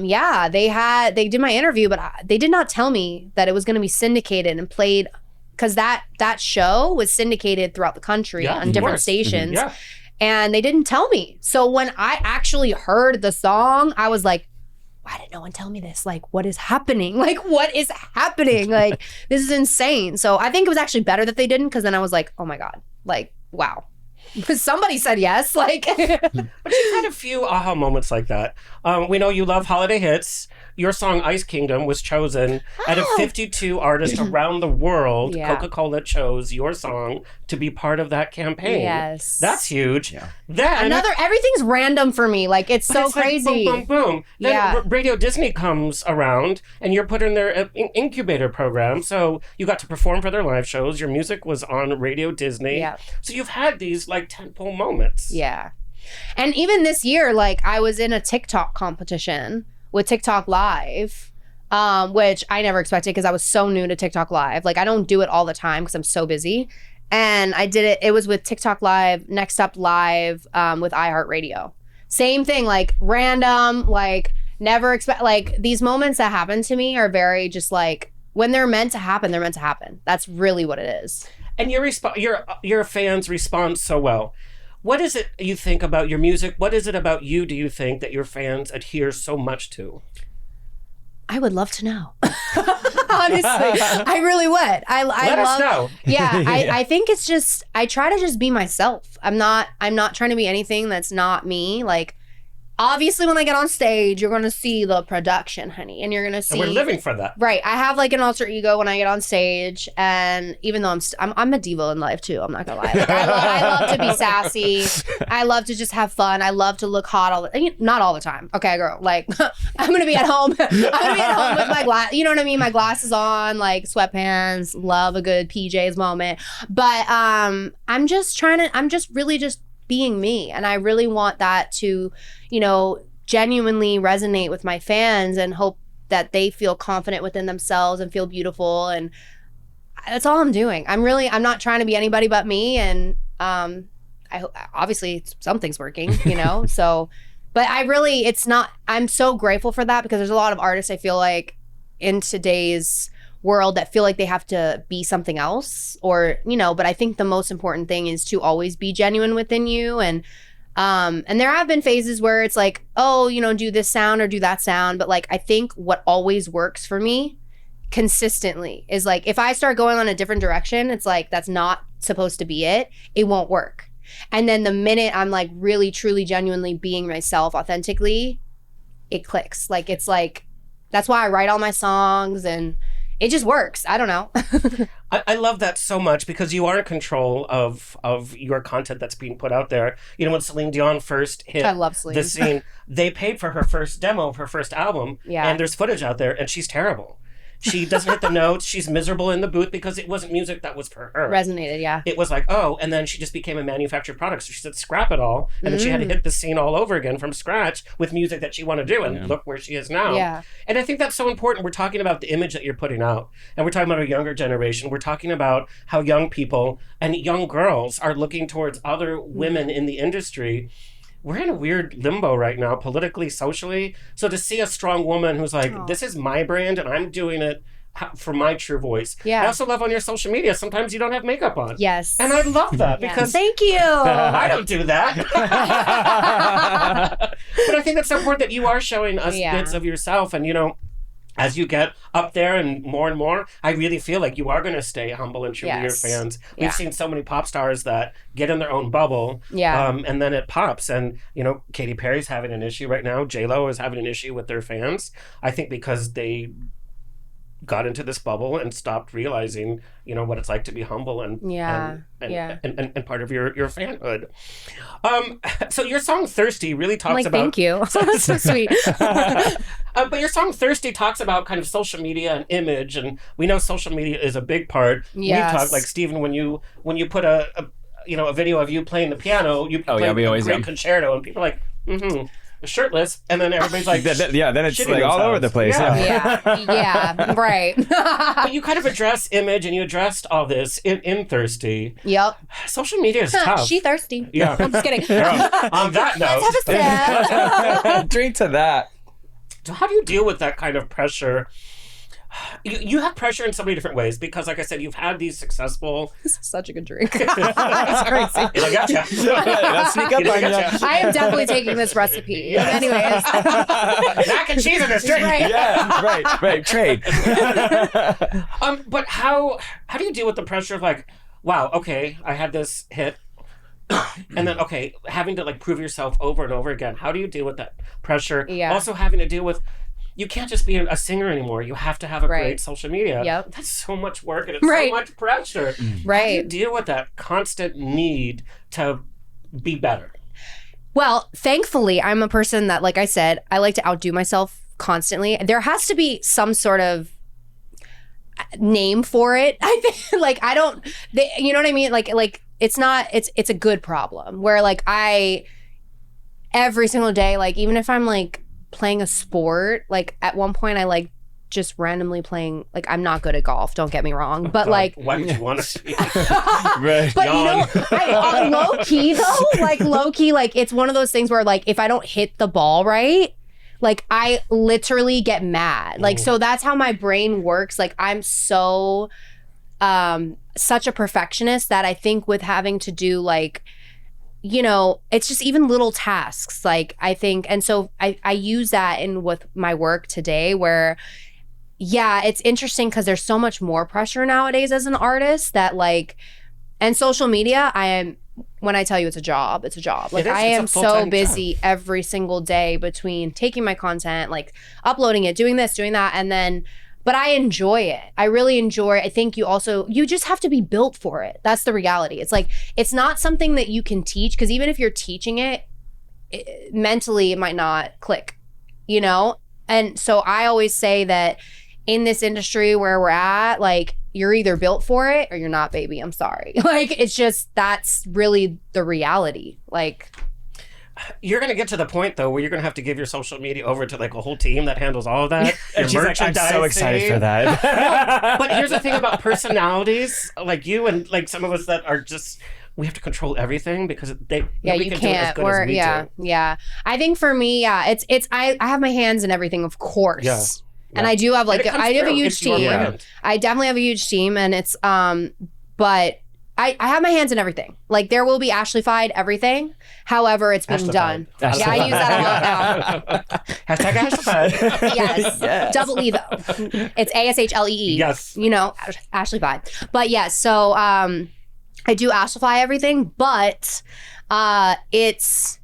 yeah, they did my interview, but they did not tell me that it was going to be syndicated and played because that show was syndicated throughout the country on different stations. Yeah. And they didn't tell me. So when I actually heard the song, I was like, why did no one tell me this? Like, what is happening? Like, what is happening? Like, this is insane. So I think it was actually better that they didn't because then I was like, oh my God, like, wow. Somebody said yes. Like, but you've had a few aha moments like that. We know you love holiday hits. Your song Ice Kingdom was chosen out of 52 artists around the world. Yeah. Coca-Cola chose your song to be part of that campaign. Yes. That's huge. Yeah. Then everything's random for me. Like, it's so it's like crazy. boom, boom, boom. Then Yeah. Radio Disney comes around and you're put in their incubator program. So you got to perform for their live shows. Your music was on Radio Disney. Yeah. So you've had these like tentpole moments. Yeah. And even this year, like, I was in a TikTok competition with TikTok Live, which I never expected because I was so new to TikTok Live. Like, I don't do it all the time because I'm so busy. And I did it. It was with TikTok Live, Next Up Live with iHeartRadio. Same thing, like random, like never expect. Like, these moments that happen to me are very just like when they're meant to happen, they're meant to happen. That's really what it is. And your fans respond so well. What is it you think about your music? What is it about you, do you think, that your fans adhere so much to? I would love to know. Honestly, I really would. Let us know. Yeah, I think it's just, I try to just be myself. I'm not trying to be anything that's not me. Like, obviously when I get on stage, you're going to see the production, honey. And you're going to see. And we're living for that. Right. I have like an alter ego when I get on stage. And even though I'm a diva in life too. I'm not going to lie. Like, I love to be sassy. I love to just have fun. I love to look hot not all the time. Okay, girl. Like, I'm going to be at home. I'm going to be at home with my glass. You know what I mean? My glasses on, like sweatpants, love a good PJs moment. But I'm just really just being me. And I really want that to, you know, genuinely resonate with my fans and hope that they feel confident within themselves and feel beautiful. And that's all I'm doing. I'm not trying to be anybody but me. And obviously something's working, you know? So, but I'm so grateful for that because there's a lot of artists I feel like in today's world that feel like they have to be something else or, you know, but I think the most important thing is to always be genuine within you. And there have been phases where it's like, oh, you know, do this sound or do that sound. But like, I think what always works for me consistently is like, if I start going on a different direction, it's like, that's not supposed to be it. It won't work. And then the minute I'm like really, truly, genuinely being myself authentically, it clicks. Like, it's like, that's why I write all my songs and it just works. I don't know. I love that so much because you are in control of your content that's being put out there. You know, when Celine Dion first hit I love Celine. the scene, they paid for her first demo of her first album. Yeah. And there's footage out there and she's terrible. She doesn't hit the notes. She's miserable in the booth because it wasn't music that was for her. Resonated, yeah. It was like, oh, and then she just became a manufactured product. So she said, scrap it all. And then she had to hit the scene all over again from scratch with music that she wanted to do. And look where she is now. Yeah. And I think that's so important. We're talking about the image that you're putting out. And we're talking about a younger generation. We're talking about how young people and young girls are looking towards other women in the industry. We're in a weird limbo right now, politically, socially. So to see a strong woman who's like, this is my brand and I'm doing it for my true voice. Yeah. I also love on your social media, sometimes you don't have makeup on. Yes. And I love that because thank you. I don't do that. But I think it's so important that you are showing us bits of yourself. And, you know, as you get up there and more, I really feel like you are going to stay humble and true to your fans. We've seen so many pop stars that get in their own bubble, and then it pops. And, you know, Katy Perry's having an issue right now. J-Lo is having an issue with their fans. I think because they got into this bubble and stopped realizing, you know, what it's like to be humble and and part of your fanhood. So your song "Thirsty" really talks about. Thank you. That's so sweet. But your song "Thirsty" talks about kind of social media and image, and we know social media is a big part. Yes. We've talked, like, Stephen, when you put a video of you playing the piano, you play a great concerto, and people are like, shirtless, and then everybody's like, then it's shitting like all themselves. over the place. Yeah, right. But you kind of address image, and you addressed all this in Thirsty. Yep. Social media is tough. She thirsty. Yeah. I'm just kidding. On that note, Let's have a sip. Drink to that. So how do you deal with that kind of pressure? You have pressure in so many different ways because, like I said, you've had these successful. This is such a good drink. It's crazy. I gotcha. Let's sneak up on you. I am definitely taking this recipe. Yes. Anyways. Mac and cheese in this drink. Right. Yeah, right. Trade. But how do you deal with the pressure of, like, wow, okay, I had this hit, and then having to, like, prove yourself over and over again? How do you deal with that pressure? Yeah. Also having to deal with, you can't just be a singer anymore. You have to have a great social media. Yep. That's so much work and it's so much pressure. Right. How do you deal with that constant need to be better? Well, thankfully, I'm a person that, like I said, I like to outdo myself constantly. There has to be some sort of name for it. I think, like, you know what I mean? Like it's not, it's a good problem where, like, every single day, like, even if I'm, like, playing a sport, like, at one point I, like, just randomly playing, like, I'm not good at golf, don't get me wrong, but like, why would you want to be? Right. but you know, low key though, like it's one of those things where, like, if I don't hit the ball right, like, I literally get mad. Like, so that's how my brain works. Like, I'm so such a perfectionist that I think with having to do, like, you know, it's just even little tasks, like, I think, and so I use that in with my work today where, yeah, it's interesting because there's so much more pressure nowadays as an artist that, like, and social media, when I tell you it's a job, it's a job. Like, I am so busy every single day between taking my content, like, uploading it, doing this, doing that, and then, but I enjoy it. I really enjoy it. I think you just have to be built for it. That's the reality. It's like, it's not something that you can teach, because even if you're teaching it, mentally it might not click, you know? And so I always say that in this industry where we're at, like, you're either built for it or you're not, baby. I'm sorry. Like, it's just, that's really the reality. Like, you're going to get to the point, though, where you're going to have to give your social media over to, like, a whole team that handles all of that. And she's like, I'm so excited for that. But here's the thing about personalities, like you and, like, some of us that are just, we have to control everything because you can can't. do it as good as we do. Yeah. I think for me, it's I have my hands in everything, of course. Yeah. And I do have, like, I have a huge It's your team. brand. I definitely have a huge team, and it's but I have my hands in everything. Like, there will be Ashlee-fied everything. However, it's being done. Yeah, I use that a lot now. Hashtag Ashlee. Yes. Double E though. It's ASHLEE. Yes. You know, Ashlee-fied. But yeah, so I do Ashlee-fy everything, but it's,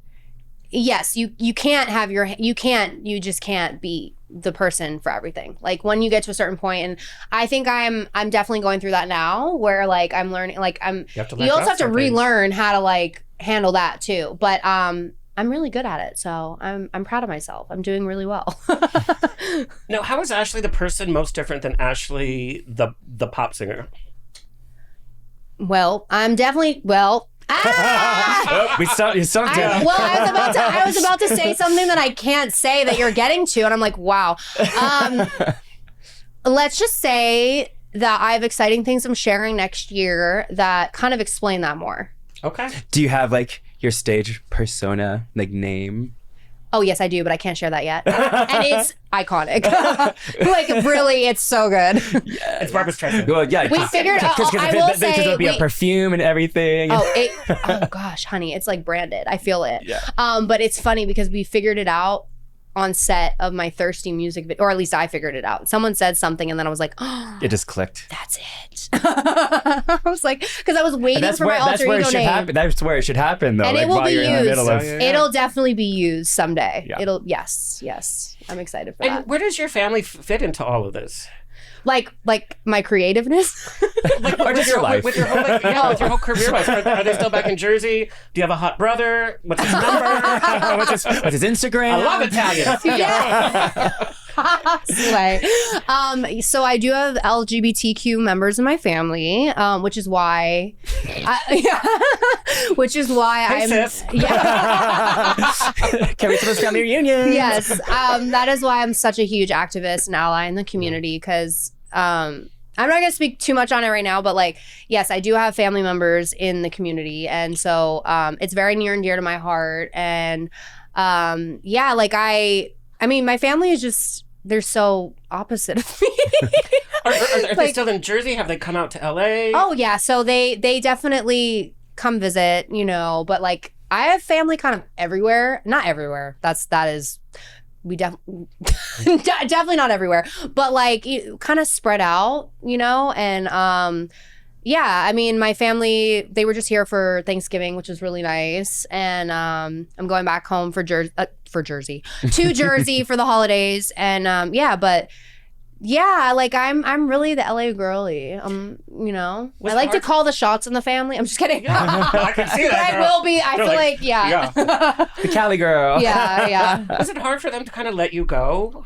yes, you just can't be the person for everything. Like, when you get to a certain point, and I think I'm definitely going through that now, where, like, I'm learning, like, you also have to relearn how to, like, handle that too. But I'm really good at it. So I'm proud of myself. I'm doing really well. Now, how is Ashlee the person most different than Ashlee the pop singer? Well, I'm definitely We stumped you. I was about to say something that I can't say that you're getting to, and I'm like, wow. Let's just say that I have exciting things I'm sharing next year that kind of explain that more. Okay. Do you have like your stage persona, like name? Oh yes, I do, but I can't share that yet. And it's iconic. Like really, it's so good. It's Barbra Streisand. Well, yeah. We figured. I will say because it'll be a perfume and everything. Oh gosh, honey, it's like branded. I feel it. Yeah. But it's funny because we figured it out on set of my Thirsty music video, or at least I figured it out. Someone said something and then I was like, oh, it just clicked. That's it. I was like, because I was waiting for my alter ego name. That's where it should happen though. And like, it will be used. in It'll definitely be used someday. Yeah. Yes. I'm excited for that. And where does your family fit into all of this? Like my creativeness. Or just your life. With your whole with your whole career. Are they still back in Jersey? Do you have a hot brother? What's his number? what's his Instagram? I love Italians. Yeah. Slay. So I do have LGBTQ members in my family, which is why Hey, sis. Can we to this family reunion? Yes. That is why I'm such a huge activist and ally in the community, because I'm not going to speak too much on it right now, but like, yes, I do have family members in the community. And so it's very near and dear to my heart. And like I mean, my family is just, they're so opposite of me. Are they still in Jersey? Have they come out to LA? Oh yeah. So they definitely come visit, but like I have family kind of everywhere. Not everywhere. Definitely not everywhere, but like kind of spread out, and I mean, my family, they were just here for Thanksgiving, which was really nice, and I'm going back home to Jersey for the holidays, and like I'm really the LA girly. I like to call the shots in the family. I'm just kidding. Yeah, I can see that. I will be. I feel like the Cali girl. Yeah. Was it hard for them to kind of let you go?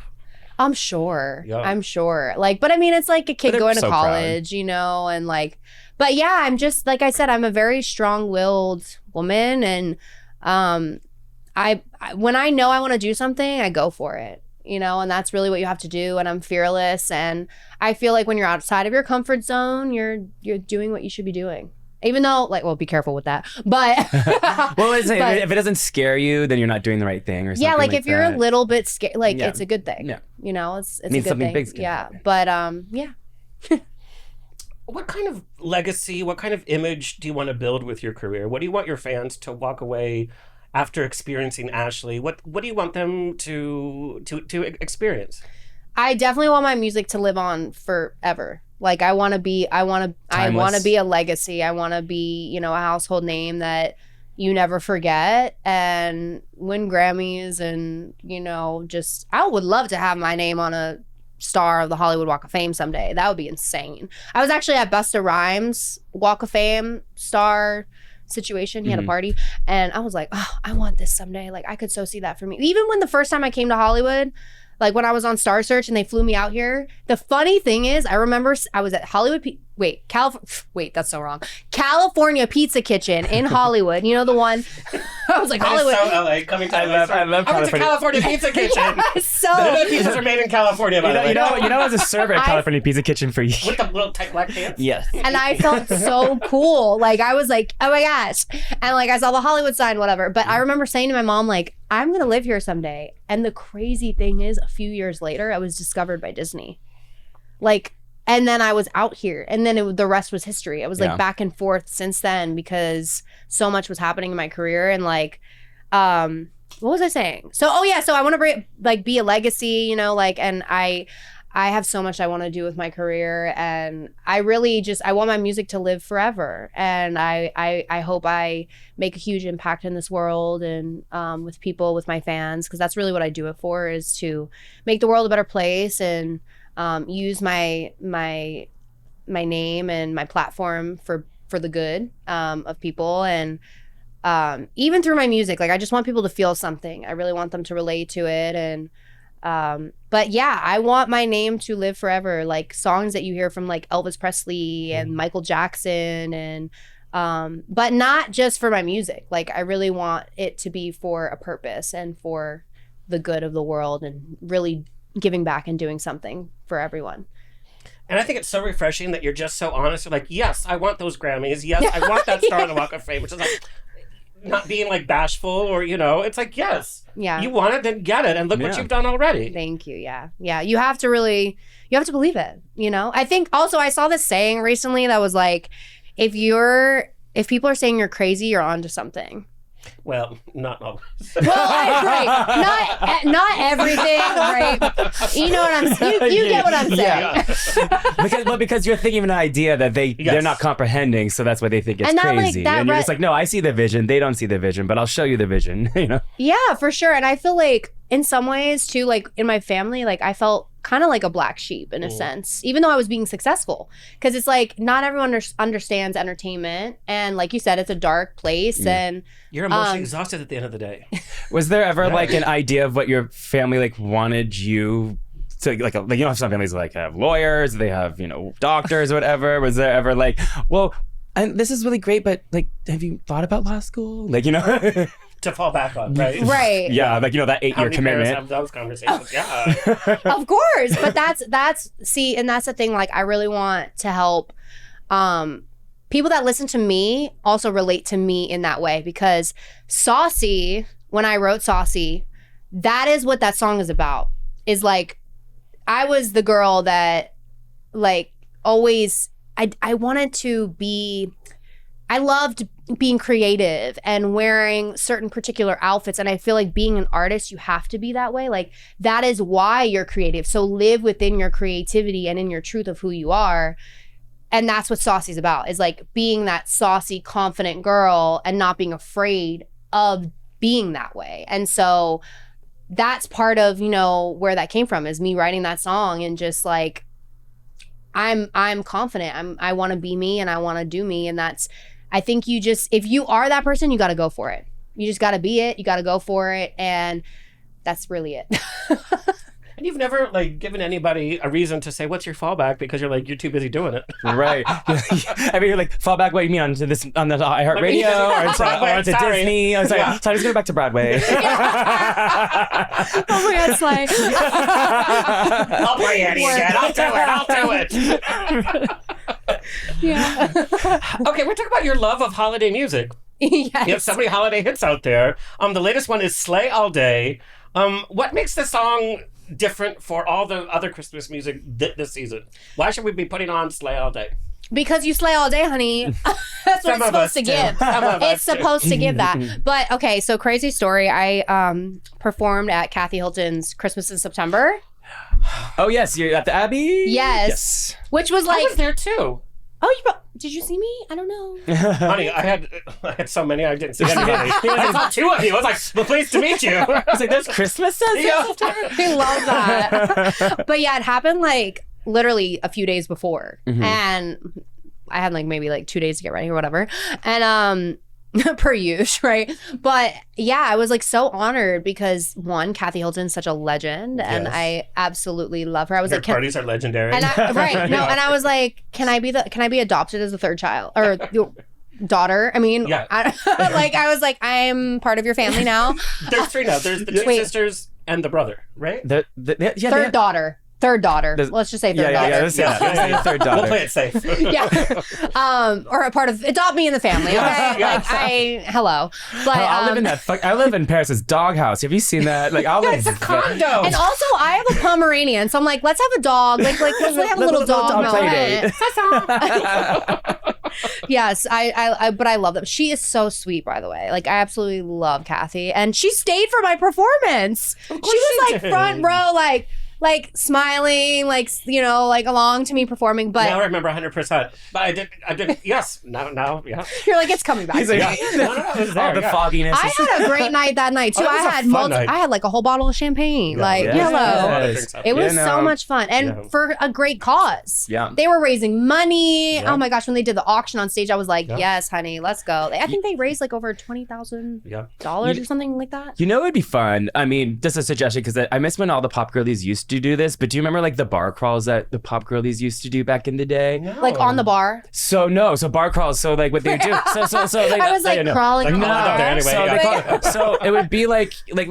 I'm sure. Yeah. I'm sure. Like, but I mean, it's like a kid going to so college, and like, but yeah, I'm just, like I said, I'm a very strong-willed woman, and I when I know I want to do something, I go for it, and that's really what you have to do, and I'm fearless, and I feel like when you're outside of your comfort zone, you're doing what you should be doing. Even though, like, well, be careful with that. But well, if it doesn't scare you, then you're not doing the right thing, or something. Yeah, like if you're a little bit scared, like it's a good thing. Yeah, it's a means good something thing. big's gonna Yeah, happen. but yeah. What kind of legacy, what kind of image do you want to build with your career? What do you want your fans to walk away after experiencing Ashlee? What do you want them to experience? I definitely want my music to live on forever. Like I want to be a legacy. I want to be, a household name that you never forget and win Grammys, and, just I would love to have my name on a star of the Hollywood Walk of Fame someday. That would be insane. I was actually at Busta Rhymes Walk of Fame star situation. He had a party, and I was like, oh, I want this someday. Like I could so see that for me. Even when the first time I came to Hollywood, like when I was on Star Search and they flew me out here, the funny thing is I remember I was at that's so wrong. California Pizza Kitchen in Hollywood. You know the one? I was like, Hollywood. So LA, coming to LA. I love I went to California Pizza Kitchen. So the pizzas are made in California, by the way. I was a server at California Pizza Kitchen for years. With the little tight black pants? Yes. And I felt so cool. Like I was like, oh my gosh. And like I saw the Hollywood sign, whatever. But I remember saying to my mom, like, I'm going to live here someday. And the crazy thing is, a few years later, I was discovered by Disney. Like, and then I was out here, and then the rest was history. I was like back and forth since then because so much was happening in my career. And like, what was I saying? So I want to be a legacy, and I have so much I want to do with my career, and I really I want my music to live forever. And I hope I make a huge impact in this world and with people, with my fans, because that's really what I do it for, is to make the world a better place and use my name and my platform for the good of people. And even through my music, like I just want people to feel something. I really want them to relate to it. And but yeah, I want my name to live forever. Like songs that you hear from like Elvis Presley and Michael Jackson, and but not just for my music. Like I really want it to be for a purpose and for the good of the world, and really giving back and doing something for everyone. And I think it's so refreshing that you're just so honest. You're like, yes, I want those Grammys. Yes, I want that star on the Walk of Fame, which is like not being like bashful or, you know, it's like, yes, you want it, then get it. And look what you've done already. Thank you. Yeah. Yeah. You have to believe it. You know, I think also I saw this saying recently that was like, if people are saying you're crazy, you're onto something. Well, not always. Well, right. Not everything, right? You know what I'm saying? You get what I'm saying. because you're thinking of an idea that they're not comprehending, so that's why they think it's and crazy. And you're just like, no, I see the vision. They don't see the vision, but I'll show you the vision. You know? Yeah, for sure. And I feel like in some ways too, like in my family, like I felt kind of like a black sheep in a sense, even though I was being successful, because it's like not everyone understands entertainment, and like you said, it's a dark place, and you're emotionally exhausted at the end of the day. Was there ever like an idea of what your family like wanted you to like you know, some families like have lawyers, they have, you know, doctors or whatever. Was there ever like, well, and this is really great, but like, have you thought about law school? Like, you know. To fall back on, right? Right. Yeah, like, you know, that 8-year commitment. Have those conversations. Yeah. Of course, but that's see, and that's the thing. Like, I really want to help people that listen to me also relate to me in that way, because Saucy, when I wrote Saucy, that is what that song is about. Is like, I was the girl that like always I wanted to be. I loved being creative and wearing certain particular outfits. And I feel like being an artist, you have to be that way. Like that is why you're creative. So live within your creativity and in your truth of who you are. And that's what Saucy's about, is like being that saucy, confident girl and not being afraid of being that way. And so that's part of, you know, where that came from, is me writing that song and just like, I'm confident. I want to be me and I want to do me. And that's, I think you just, if you are that person, you got to go for it. You just got to be it. You got to go for it. And that's really it. And you've never like given anybody a reason to say, what's your fallback? Because you're like, you're too busy doing it. Right. I mean, you're like, fallback, what do you mean, on the iHeartRadio or onto Disney? I was like, so I just go back to Broadway. Oh my God, Sly. I'll play Eddie again. I'll do it. Yeah. Okay, we're talking about your love of holiday music. Yes. You have so many holiday hits out there. The latest one is Slay All Day. What makes the song different for all the other Christmas music this season? Why should we be putting on Slay All Day? Because you slay all day, honey. That's what it's supposed to give. It's supposed to give that. But okay, so crazy story. I performed at Kathy Hilton's Christmas in September. Oh yes, you're at the Abbey? Yes. Which was like, I was there too. Oh, did you see me? I don't know. Honey, I had so many, I didn't see anybody. I saw two of you. I was like, well, pleased to meet you. I was like, there's Christmas sense? I love that. But yeah, it happened like literally a few days before. Mm-hmm. And I had like maybe like 2 days to get ready or whatever. And per use, right? But yeah, I was like so honored because one, Kathy Hilton's such a legend, and I absolutely love her. I was Her like, parties are legendary. and and I was like, can I be adopted as a third child or daughter? I mean, I was like, I'm part of your family now. There's three now. There's the two sisters and the brother, right? Third daughter. Let's just say third daughter. Yeah, third daughter. We'll play it safe. Yeah. Or a part of, adopt me in the family, okay? Like, hello. But I live in I live in Paris's doghouse. Have you seen that? Like, I'll live it's a condo. And also, I have a Pomeranian, so I'm like, let's have a dog. Like let's have a little dog play date. Yes, but I love them. She is so sweet, by the way. Like, I absolutely love Kathy, and she stayed for my performance. She was like front row, like like smiling, like, you know, like along to me performing. But now I remember 100%. But I did, yes. Now, yeah. you're like, it's coming back. He's like, Yeah. No, it was there, all the yeah. fogginess. I had a great night that night too. Oh, that was a fun night. I had like a whole bottle of champagne, like Yeah. yellow. Yes. It was You know. so much fun, and Yeah. for a great cause. Yeah. They were raising money. Yeah. Oh my gosh, when they did the auction on stage, I was like, Yeah. yes, honey, let's go. I think they raised like over $20,000 Yeah. or something like that. You know, it'd be fun. I mean, just a suggestion because I miss when all the pop girlies used to do this. But do you remember like the bar crawls that the pop girlies used to do back in the day? No. Like on the bar. So bar crawls. So like what they would do. So like, I was like no. crawling Like on the crawling up bar. there anyway. So, yeah. they call it, so it would be like look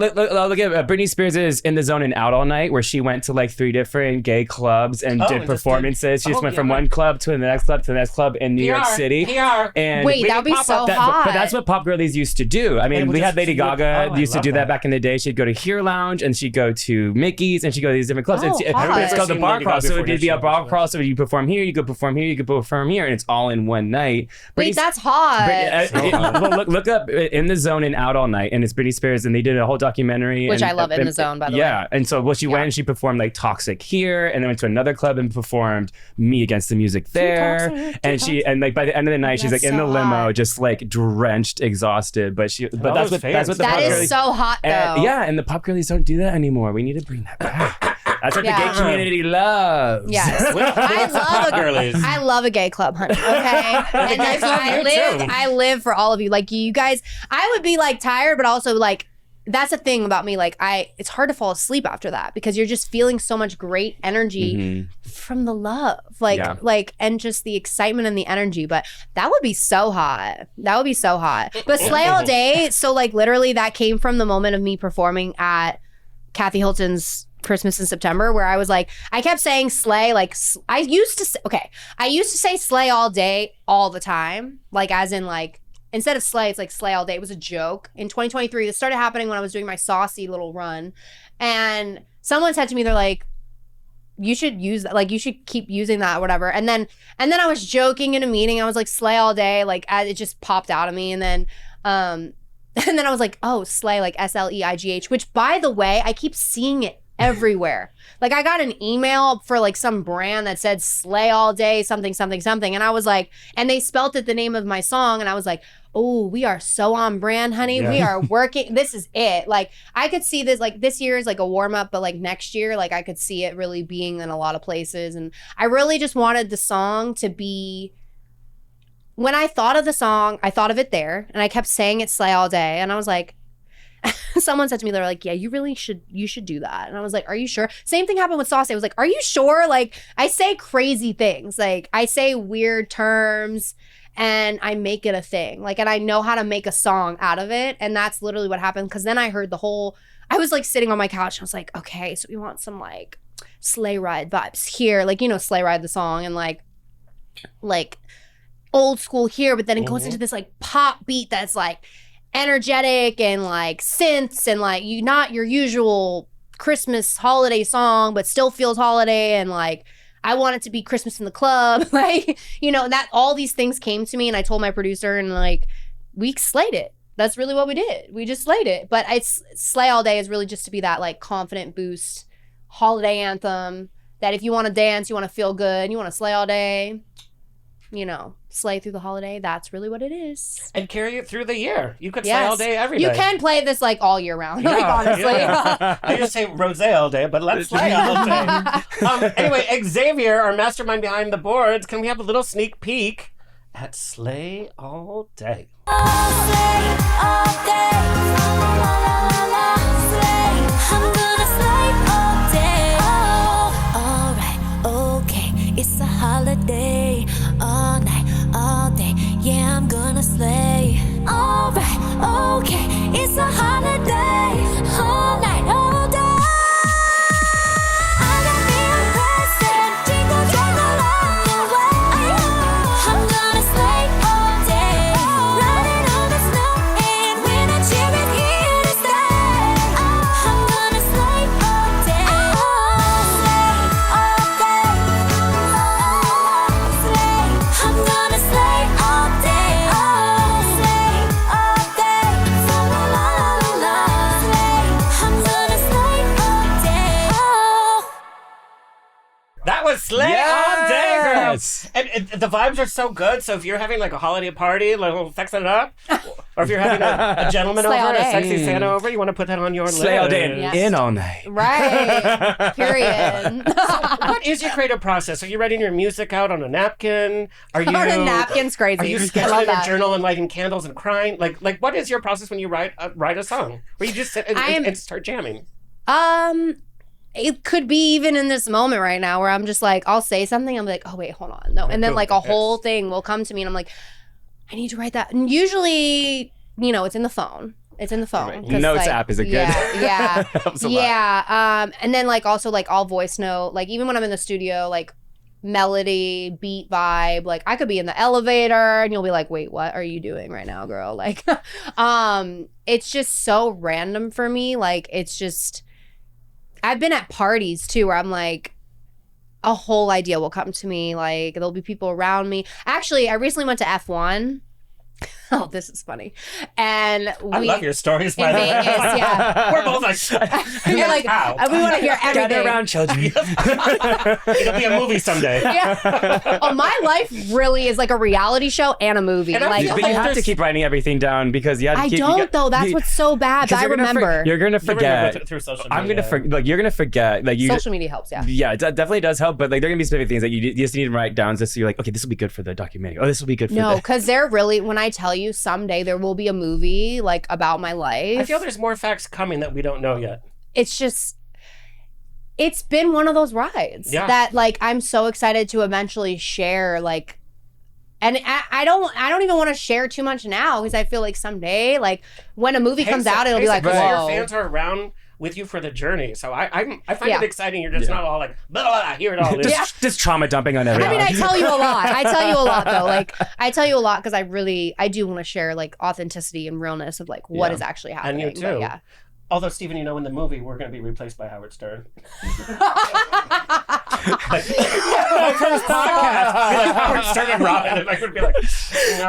at Britney Spears' In the Zone and Out All Night, where she went to like 3 different gay clubs and Oh, did and just performances. She just oh, went from yeah. one club to the next club to the next club in New York City. PR. And Wait, that would be so hot. But that's what pop girlies used to do. I And it mean, would we had just Lady look- Gaga oh, I used to love do that that. back in the day. She'd go to Here Lounge and she'd go to Mickey's and she'd go to these different clubs. Oh, It's hot. it's called the I've bar never crawl. seen So Lady it would be a Gaga bar before. crawl. So you perform here, you could perform here, you could perform here, and it's all in one night. Wait, Britney- that's hot. well, look up In the Zone and Out All Night, and it's Britney Spears, and they did a whole documentary. Which and, I love In the Zone, by the way. Yeah, and so she went and she performed like Toxic here, and then went to another club and performed Me Against the Music there, and like by the end of the night, she's like That's in the so limo, hot. just like drenched, exhausted. But all that's those what the That pop is girlies. so hot though. And the pop girlies don't do that anymore. We need to bring that back. That's what Yeah. the gay community loves. Yes. I love a gay club, honey. Okay. And guys love you, too. I live for all of you. Like you guys, I would be like tired, but also like that's the thing about me. Like it's hard to fall asleep after that because you're just feeling so much great energy from the love. Like and just the excitement and the energy. But that would be so hot. That would be so hot. But Slay All Day, so like literally that came from the moment of me performing at Kathy Hilton's Christmas in September, where I was like, I kept saying slay, like I used to say slay all day all the time, like as in like instead of slay, it's like slay all day. It was a joke. In 2023, this started happening when I was doing my saucy little run, and someone said to me, they're like, you should use that, like you should keep using that or whatever. And then I was joking in a meeting, I was like slay all day, like it just popped out of me, and then I was like, oh, slay, like SLEIGH, which by the way, I keep seeing it everywhere. Like I got an email for like some brand that said slay all day, something, something, something. And I was like, and they spelt it the name of my song. And I was like, oh, we are so on brand, honey. Yeah. We are working. This is it. Like I could see this, like this year is like a warm up, but like next year, like I could see it really being in a lot of places. And I really just wanted the song to be, when I thought of the song, I thought of it there and I kept saying it slay all day. And I was like, someone said to me, they're like, yeah, you should do that. And I was like, are you sure? Same thing happened with Saucy. I was like, are you sure? Like I say crazy things. Like I say weird terms and I make it a thing. Like, and I know how to make a song out of it. And that's literally what happened. Cause then I heard I was like sitting on my couch and I was like, okay, so we want some like sleigh ride vibes here. Like, you know, sleigh ride the song and like old school here. But then it goes into this like pop beat that's like energetic and like synths and like not your usual Christmas holiday song, but still feels holiday. And like, I want it to be Christmas in the club. Like, you know, that all these things came to me and I told my producer and like, we slayed it. That's really what we did. We just slayed it. But it's Slay All Day is really just to be that like confident boost holiday anthem that if you want to dance, you want to feel good, you want to slay all day, you know, slay through the holiday. That's really what it is. And carry it through the year. You could slay all day every day. You can play this like all year round, like honestly. Yeah. I just say rosé all day, but let's slay all day. Anyway, Xavier, our mastermind behind the boards, can we have a little sneak peek at Slay All Day? It's a holiday, all night, all day. Yeah, I'm gonna slay. Alright, okay. It's a holiday, all night, all day. I got me a present, jingle jangle all the way. I'm gonna slay all day, riding on the snow, and we're not cheering here to stay. I'm gonna slay all day, slay all day. I'm gonna slay all day, slay all day. And the vibes are so good. So if you're having like a holiday party, like sexing it up, or if you're having a gentleman Slay all over, a day. sexy Santa over, you want to put that on your list. Slay all day and Yes. in all night. Right. Period. What is your creative process? Are you writing your music out on a napkin? Are you On a napkin's crazy. Are you I sketching love in a that. journal and lighting candles and crying? Like what is your process when you write a song? Where you just sit and start jamming? It could be even in this moment right now where I'm just like, I'll say something, I'm like, oh wait, hold on, no, and then like a whole thing will come to me, and I'm like, I need to write that. And usually, it's in the phone. It's in the phone. 'Cause, Notes like, app is a good. Yeah. Helps a lot. Yeah. And then like also like I'll voice note, like even when I'm in the studio, like melody, beat vibe, like I could be in the elevator and you'll be like, wait, what are you doing right now, girl? Like, it's just so random for me. Like it's just, I've been at parties too where I'm like, a whole idea will come to me. Like there'll be people around me. Actually, I recently went to F1. Oh, this is funny. And I love your stories, by in the way. Vegas, yeah. We're both like, You're like, how? we want to hear everything. Gather around, children. It'll be a movie someday. Yeah. Oh, my life really is like a reality show and a movie. And I Like, feel But you have to there's- keep writing everything down because you have to I keep. don't though. That's what's so bad. But I remember. You're gonna You remember forget. through social I'm media. gonna forget. Like you're gonna forget. Like you. Social media helps. Yeah. Yeah, it definitely does help. But like, there are gonna be specific things that you just need to write down, just so you're like, okay, this will be good for the documentary. Oh, this will be good for No, the. because they're really. When I tell you someday there will be a movie like about my life. I feel there's more facts coming that we don't know yet. It's just. It's been one of those rides Yeah. that like I'm so excited to eventually share like. And I don't even want to share too much now because I feel like someday, like when a movie comes out, it'll be like, Your whoa. fans are around with you for the journey. So I find Yeah. it exciting. You're just not all like, blah, blah, blah, here it all is. Just trauma dumping on everyone. I mean, I tell you a lot. I tell you a lot though. Like I tell you a lot because I do want to share like authenticity and realness of like what Yeah. is actually And happening. you too. But yeah. Although, Stephen, in the movie, we're going to be replaced by Howard Stern. Like, my first podcast. Be like Howard Stern and Robin. And I would be like, no.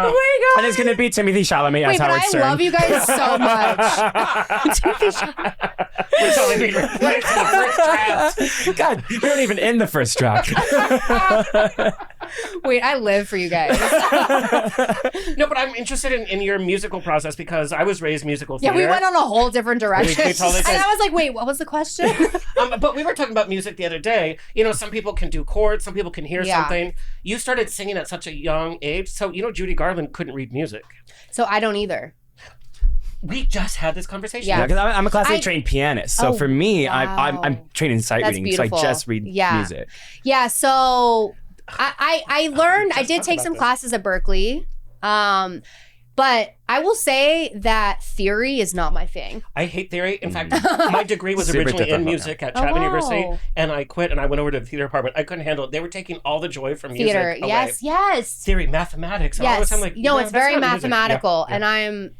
Oh my And it's gonna be Timothy Chalamet Wait, as but Howard I Stern. love you guys so much. We're totally being replaced in the first draft. God, we weren't even in the first draft. Wait, I live for you guys. No, but I'm interested in your musical process because I was raised musical Yeah, theater. we went on a whole different direction. We totally And did. I was like, wait, what was the question? But we were talking about music the other day. Some people can do chords, some people can hear Yeah. something. You started singing at such a young age. So, Judy Garland couldn't read music. So I don't either. We just had this conversation. Yeah. Because I'm a classically I- trained pianist, so Oh, for me, wow. I'm trained in sight That's reading, so beautiful. I just read Yeah. music. Yeah, so I learned, I did talked take about some this. classes at Berkeley. But I will say that theory is not my thing. I hate theory. In fact, my degree was Super originally in difficult. music at Oh, Chapman wow. University, and I quit and I went over to the theater department. I couldn't handle it. They were taking all the joy from music Theater. away. Yes. Theory, mathematics. And all of a Yes. sudden, I'm like, No, it's that's very not music. mathematical. Yeah, yeah.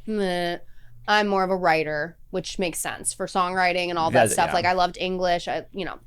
And I'm more of a writer, which makes sense for songwriting and all that Does it, stuff. yeah. Like I loved English,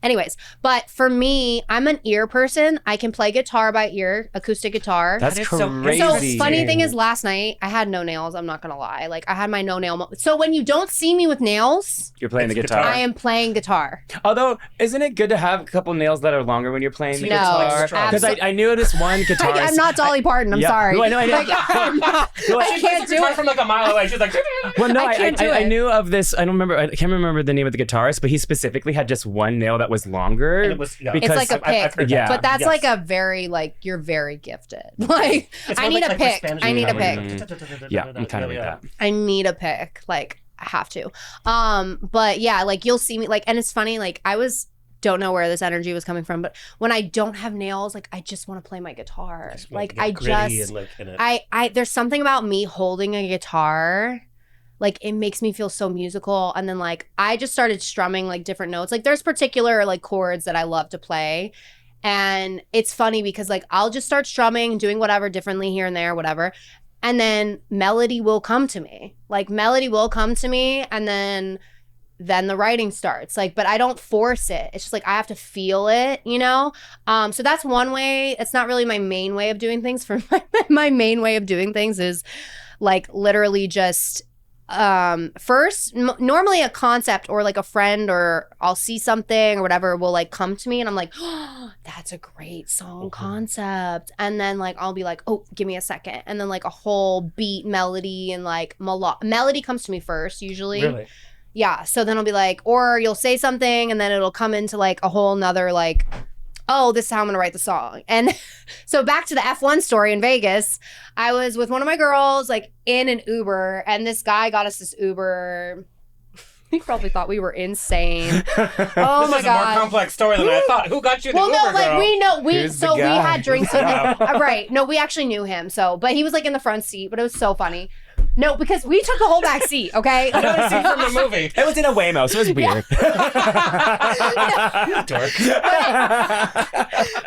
anyways. But for me, I'm an ear person. I can play guitar by ear, acoustic guitar. That's That is so crazy. So interesting. funny thing is, last night I had no nails. I'm not gonna lie. Like I had my no nail. So when you don't see me with nails, You're playing the It's guitar. guitar. I am playing guitar. Although, isn't it good to have a couple nails that are longer when you're playing the No, guitar? extra. Because I knew this one guitarist. I'm not Dolly Parton. I'm Yeah. sorry. No, I know. Like, I'm not- No, I She can't plays the do guitar it. from like a mile away. She's like, Well, no, I can't do I it. knew of this. I can't remember the name of the guitarist, but he specifically had just one nail that was longer. And it was- yeah. because It's like a I've pick, heard Yeah. that. but that's Yes. like a very you're very gifted. Like It's I more need like a pick. for Spanish I need a people. pick. yeah, I'm kind of like that. I need a pick. Like I have to. But yeah, like you'll see me like, and it's funny. Like don't know where this energy was coming from, but when I don't have nails, like I just want to play my guitar. Like I gritty just, and, like, in it. I there's something about me holding a guitar. Like it makes me feel so musical. And then like I just started strumming like different notes. Like there's particular like chords that I love to play. And it's funny because like I'll just start strumming, doing whatever differently here and there, whatever. And then melody will come to me. Like melody will come to me and then the writing starts. Like, but I don't force it. It's just like I have to feel it, So that's one way. It's not really my main way of doing things. For my main way of doing things is like literally just first normally a concept or like a friend or I'll see something or whatever will like come to me and I'm like, oh, that's a great song concept. And then like I'll be like, oh, give me a second. And then like a whole beat melody and like melody comes to me first usually. Really? Yeah. So then I'll be like, or you'll say something and then it'll come into like a whole nother like, oh, this is how I'm going to write the song. And so back to the F1 story in Vegas, I was with one of my girls, like in an Uber, and this guy got us this Uber. He probably thought we were insane. Oh This my is a more God. complex story than I thought. Who got you the Well, Uber, no, like girl? we know, Who's the so we guy? had drinks with him. Right. No, we actually knew him. So, but he was like in the front seat, but it was so funny. No, because we took the whole back seat, okay? I know the scene from the movie. It was in a Waymo, so it was weird. Dork.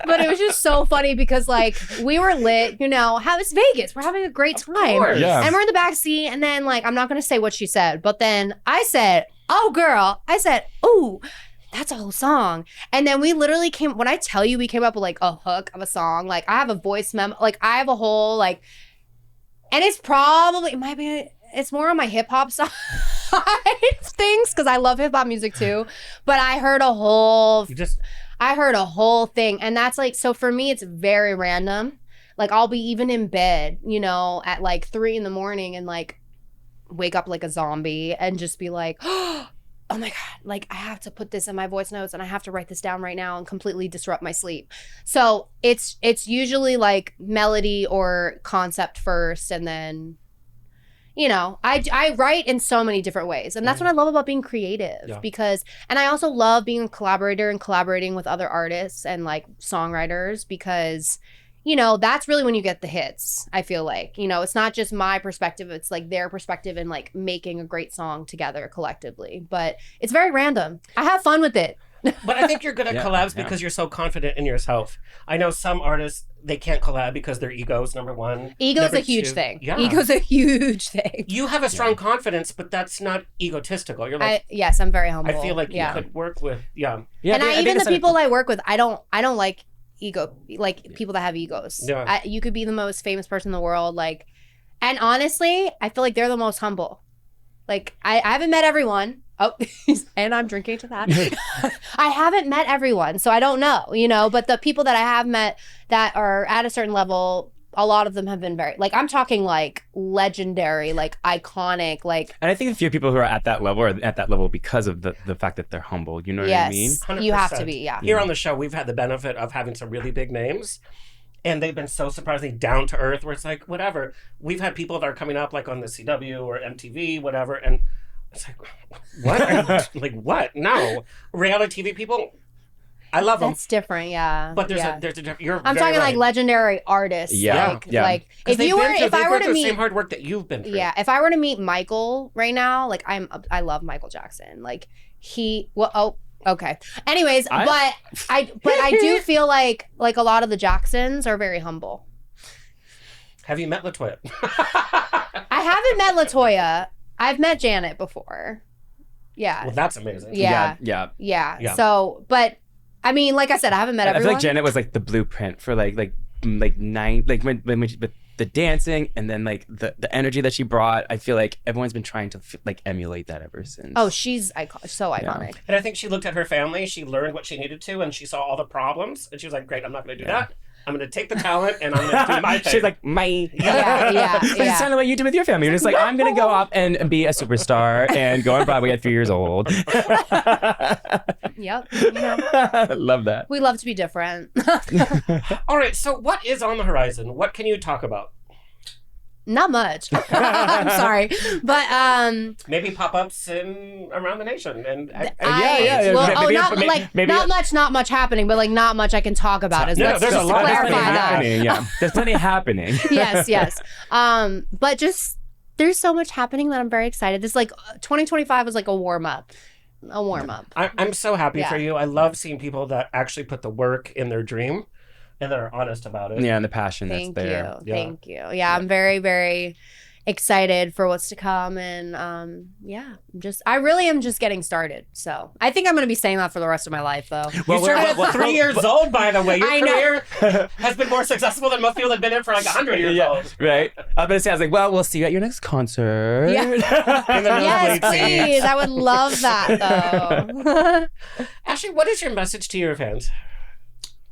But it was just so funny because like we were lit, you know, how it's Vegas. We're having a great time. course. Yeah. And we're in the back seat and then like I'm not gonna say what she said, but then I said, oh girl, I said, ooh, that's a whole song. And then we literally when I tell you we came up with like a hook of a song, like I have a voice memo, like I have a whole like, and it's probably, it might be, it's more on my hip hop side things because I love hip hop music too. But I heard a whole thing. And that's like, so for me, it's very random. Like I'll be even in bed, you know, at like 3 a.m. and like wake up like a zombie and just be like, oh my God, like I have to put this in my voice notes and I have to write this down right now and completely disrupt my sleep. So it's usually like melody or concept first and then, you know, I write in so many different ways. And that's what I love about being creative because, and I also love being a collaborator and collaborating with other artists and like songwriters because, you know, that's really when you get the hits, I feel like. You know, it's not just my perspective, it's like their perspective and like making a great song together collectively. But it's very random. I have fun with it. But I think you're good at Yeah, collabs yeah. because you're so confident in yourself. I know some artists, they can't collab because their ego's number one. Ego's Number a huge two- thing. Yeah. Ego's a huge thing. You have a strong confidence, but that's not egotistical. You're like, Yes, I'm very humble. I feel like you could work with, Yeah, And I think even the it's people I work with, I don't like ego, like people that have egos. Yeah. You could be the most famous person in the world, like, and honestly, I feel like they're the most humble. Like, I haven't met everyone. Oh, and I'm drinking to that. I haven't met everyone, so I don't know, you know, but the people that I have met that are at a certain level, a lot of them have been very, like, I'm talking like legendary, like iconic, like, And I think a few people who are at that level are at that level because of the fact that they're humble. You know what I mean? yes, you have to 100%. be, yeah. Here on the show, we've had the benefit of having some really big names. And they've been so surprisingly down to earth where it's like, whatever. We've had people that are coming up like on the CW or MTV, whatever. And it's like, what? Like, what? No. Reality TV people, I love them. That's different, yeah. But there's yeah. you're I'm very talking right. like legendary artists. Yeah, Like, yeah. like 'Cause if you were, if I were to the meet, same hard work that you've been through. yeah, if I were to meet Michael right now, like I love Michael Jackson. Like okay. Anyways, but I do feel like a lot of the Jacksons are very humble. Have you met LaToya? I haven't met LaToya. I've met Janet before. Yeah. Well, that's amazing. Yeah. Yeah. Yeah. So, but I mean, like I said, I haven't met I feel everyone. like Janet was like the blueprint for like nine, like when she, with the dancing and then like the energy that she brought. I feel like everyone's been trying to like emulate that ever since. Oh, she's so iconic. And I think she looked at her family, she learned what she needed to, and she saw all the problems, and she was like, great, I'm not going to do that. I'm going to take the talent, and I'm going to do my thing. She's like, my. Yeah. But it's kind of what you did with your family. You're just like, I'm going to go up and be a superstar and go on Broadway at 3 years old. Yep. You know, Love that. we love to be different. All right, so what is on the horizon? What can you talk about? Not much. I'm sorry, but Maybe pop-ups around the nation. And yeah. Well, Maybe- not much happening, but like not much I can talk about. No, there's a lot clarify happening. that. happening. Yeah, there's plenty happening. Yes. But just there's so much happening that I'm very excited. This like 2025 was like a warm up. I'm so happy Yeah. for you. I love seeing people that actually put the work in their dream and that are honest about it. Yeah, and the passion Thank that's there. you. Thank you. Yeah, I'm very, very excited for what's to come. And I really am just getting started. So I think I'm going to be saying that for the rest of my life, though. You started at 3 years old, by the way. Your I know. career has been more successful than most people have been in for like 100 years old. Right. I was going to say, I was like, well, we'll see you at your next concert. Yeah. In the Yes, nosebleed seats. please. I would love that, though. Ashley, what is your message to your fans?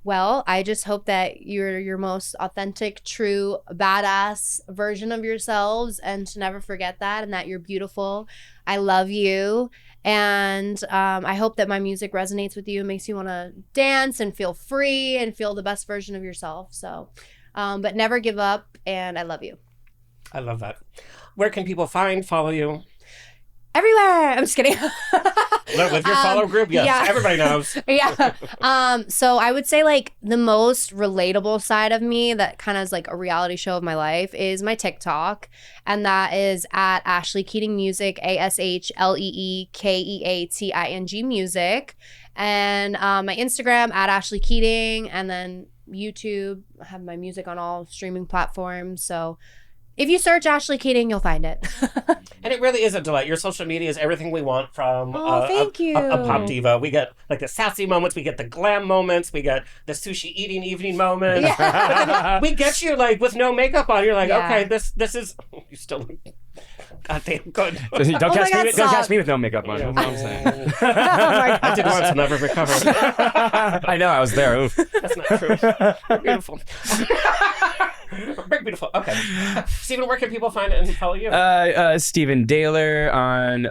Well, I just hope that you're your most authentic, true, badass version of yourselves, and to never forget that, and that you're beautiful. I love you. And I hope that my music resonates with you and makes you want to dance and feel free and feel the best version of yourself. So, but never give up. And I love you. I love that. Where can people follow you? Everywhere. I'm just kidding. With your follow group? Yes, yeah. everybody knows. Yeah. So I would say like the most relatable side of me that kind of is like a reality show of my life is my TikTok. And that is at Ashlee Keating Music, ASHLEEKEATING Music. And my Instagram at Ashlee Keating. And then YouTube. I have my music on all streaming platforms. So if you search Ashlee Keating, you'll find it. And it really is a delight. Your social media is everything we want from thank you. a pop diva. We get like the sassy moments, we get the glam moments, we get the sushi eating evening moments. Yeah. But then we get you like with no makeup on. You're like, Yeah. okay, this is you still look goddamn good. Don't my catch God, me. Don't stop. catch me with no makeup on. That's what I'm saying. I did once, I'll never recover. I know. I was there. Oof. That's not true. You're beautiful. Very beautiful. Okay. Stephen, where can people find it and follow you? Stephen Daler on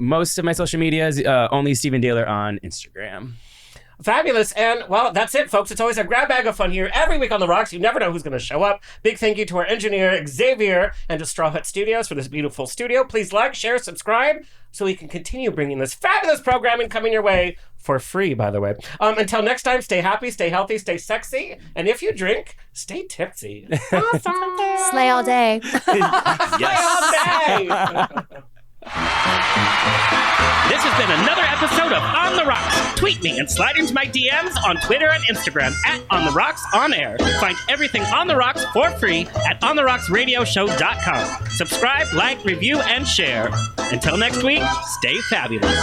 most of my social medias. Only Stephen Daler on Instagram. Fabulous. And, well, that's it, folks. It's always a grab bag of fun here every week on The Rocks. You never know who's going to show up. Big thank you to our engineer, Xavier, and to Straw Hut Studios for this beautiful studio. Please like, share, subscribe so we can continue bringing this fabulous programming coming your way for free, by the way. Until next time, stay happy, stay healthy, stay sexy. And if you drink, stay tipsy. Awesome. Slay all day. Slay all day. This has been another episode of On the Rocks. Tweet me and slide into my DMs on Twitter and Instagram at On the Rocks On Air. Find everything On the Rocks for free at OnTheRocksRadioshow.com. Subscribe, like, review, and share. Until next week, stay fabulous.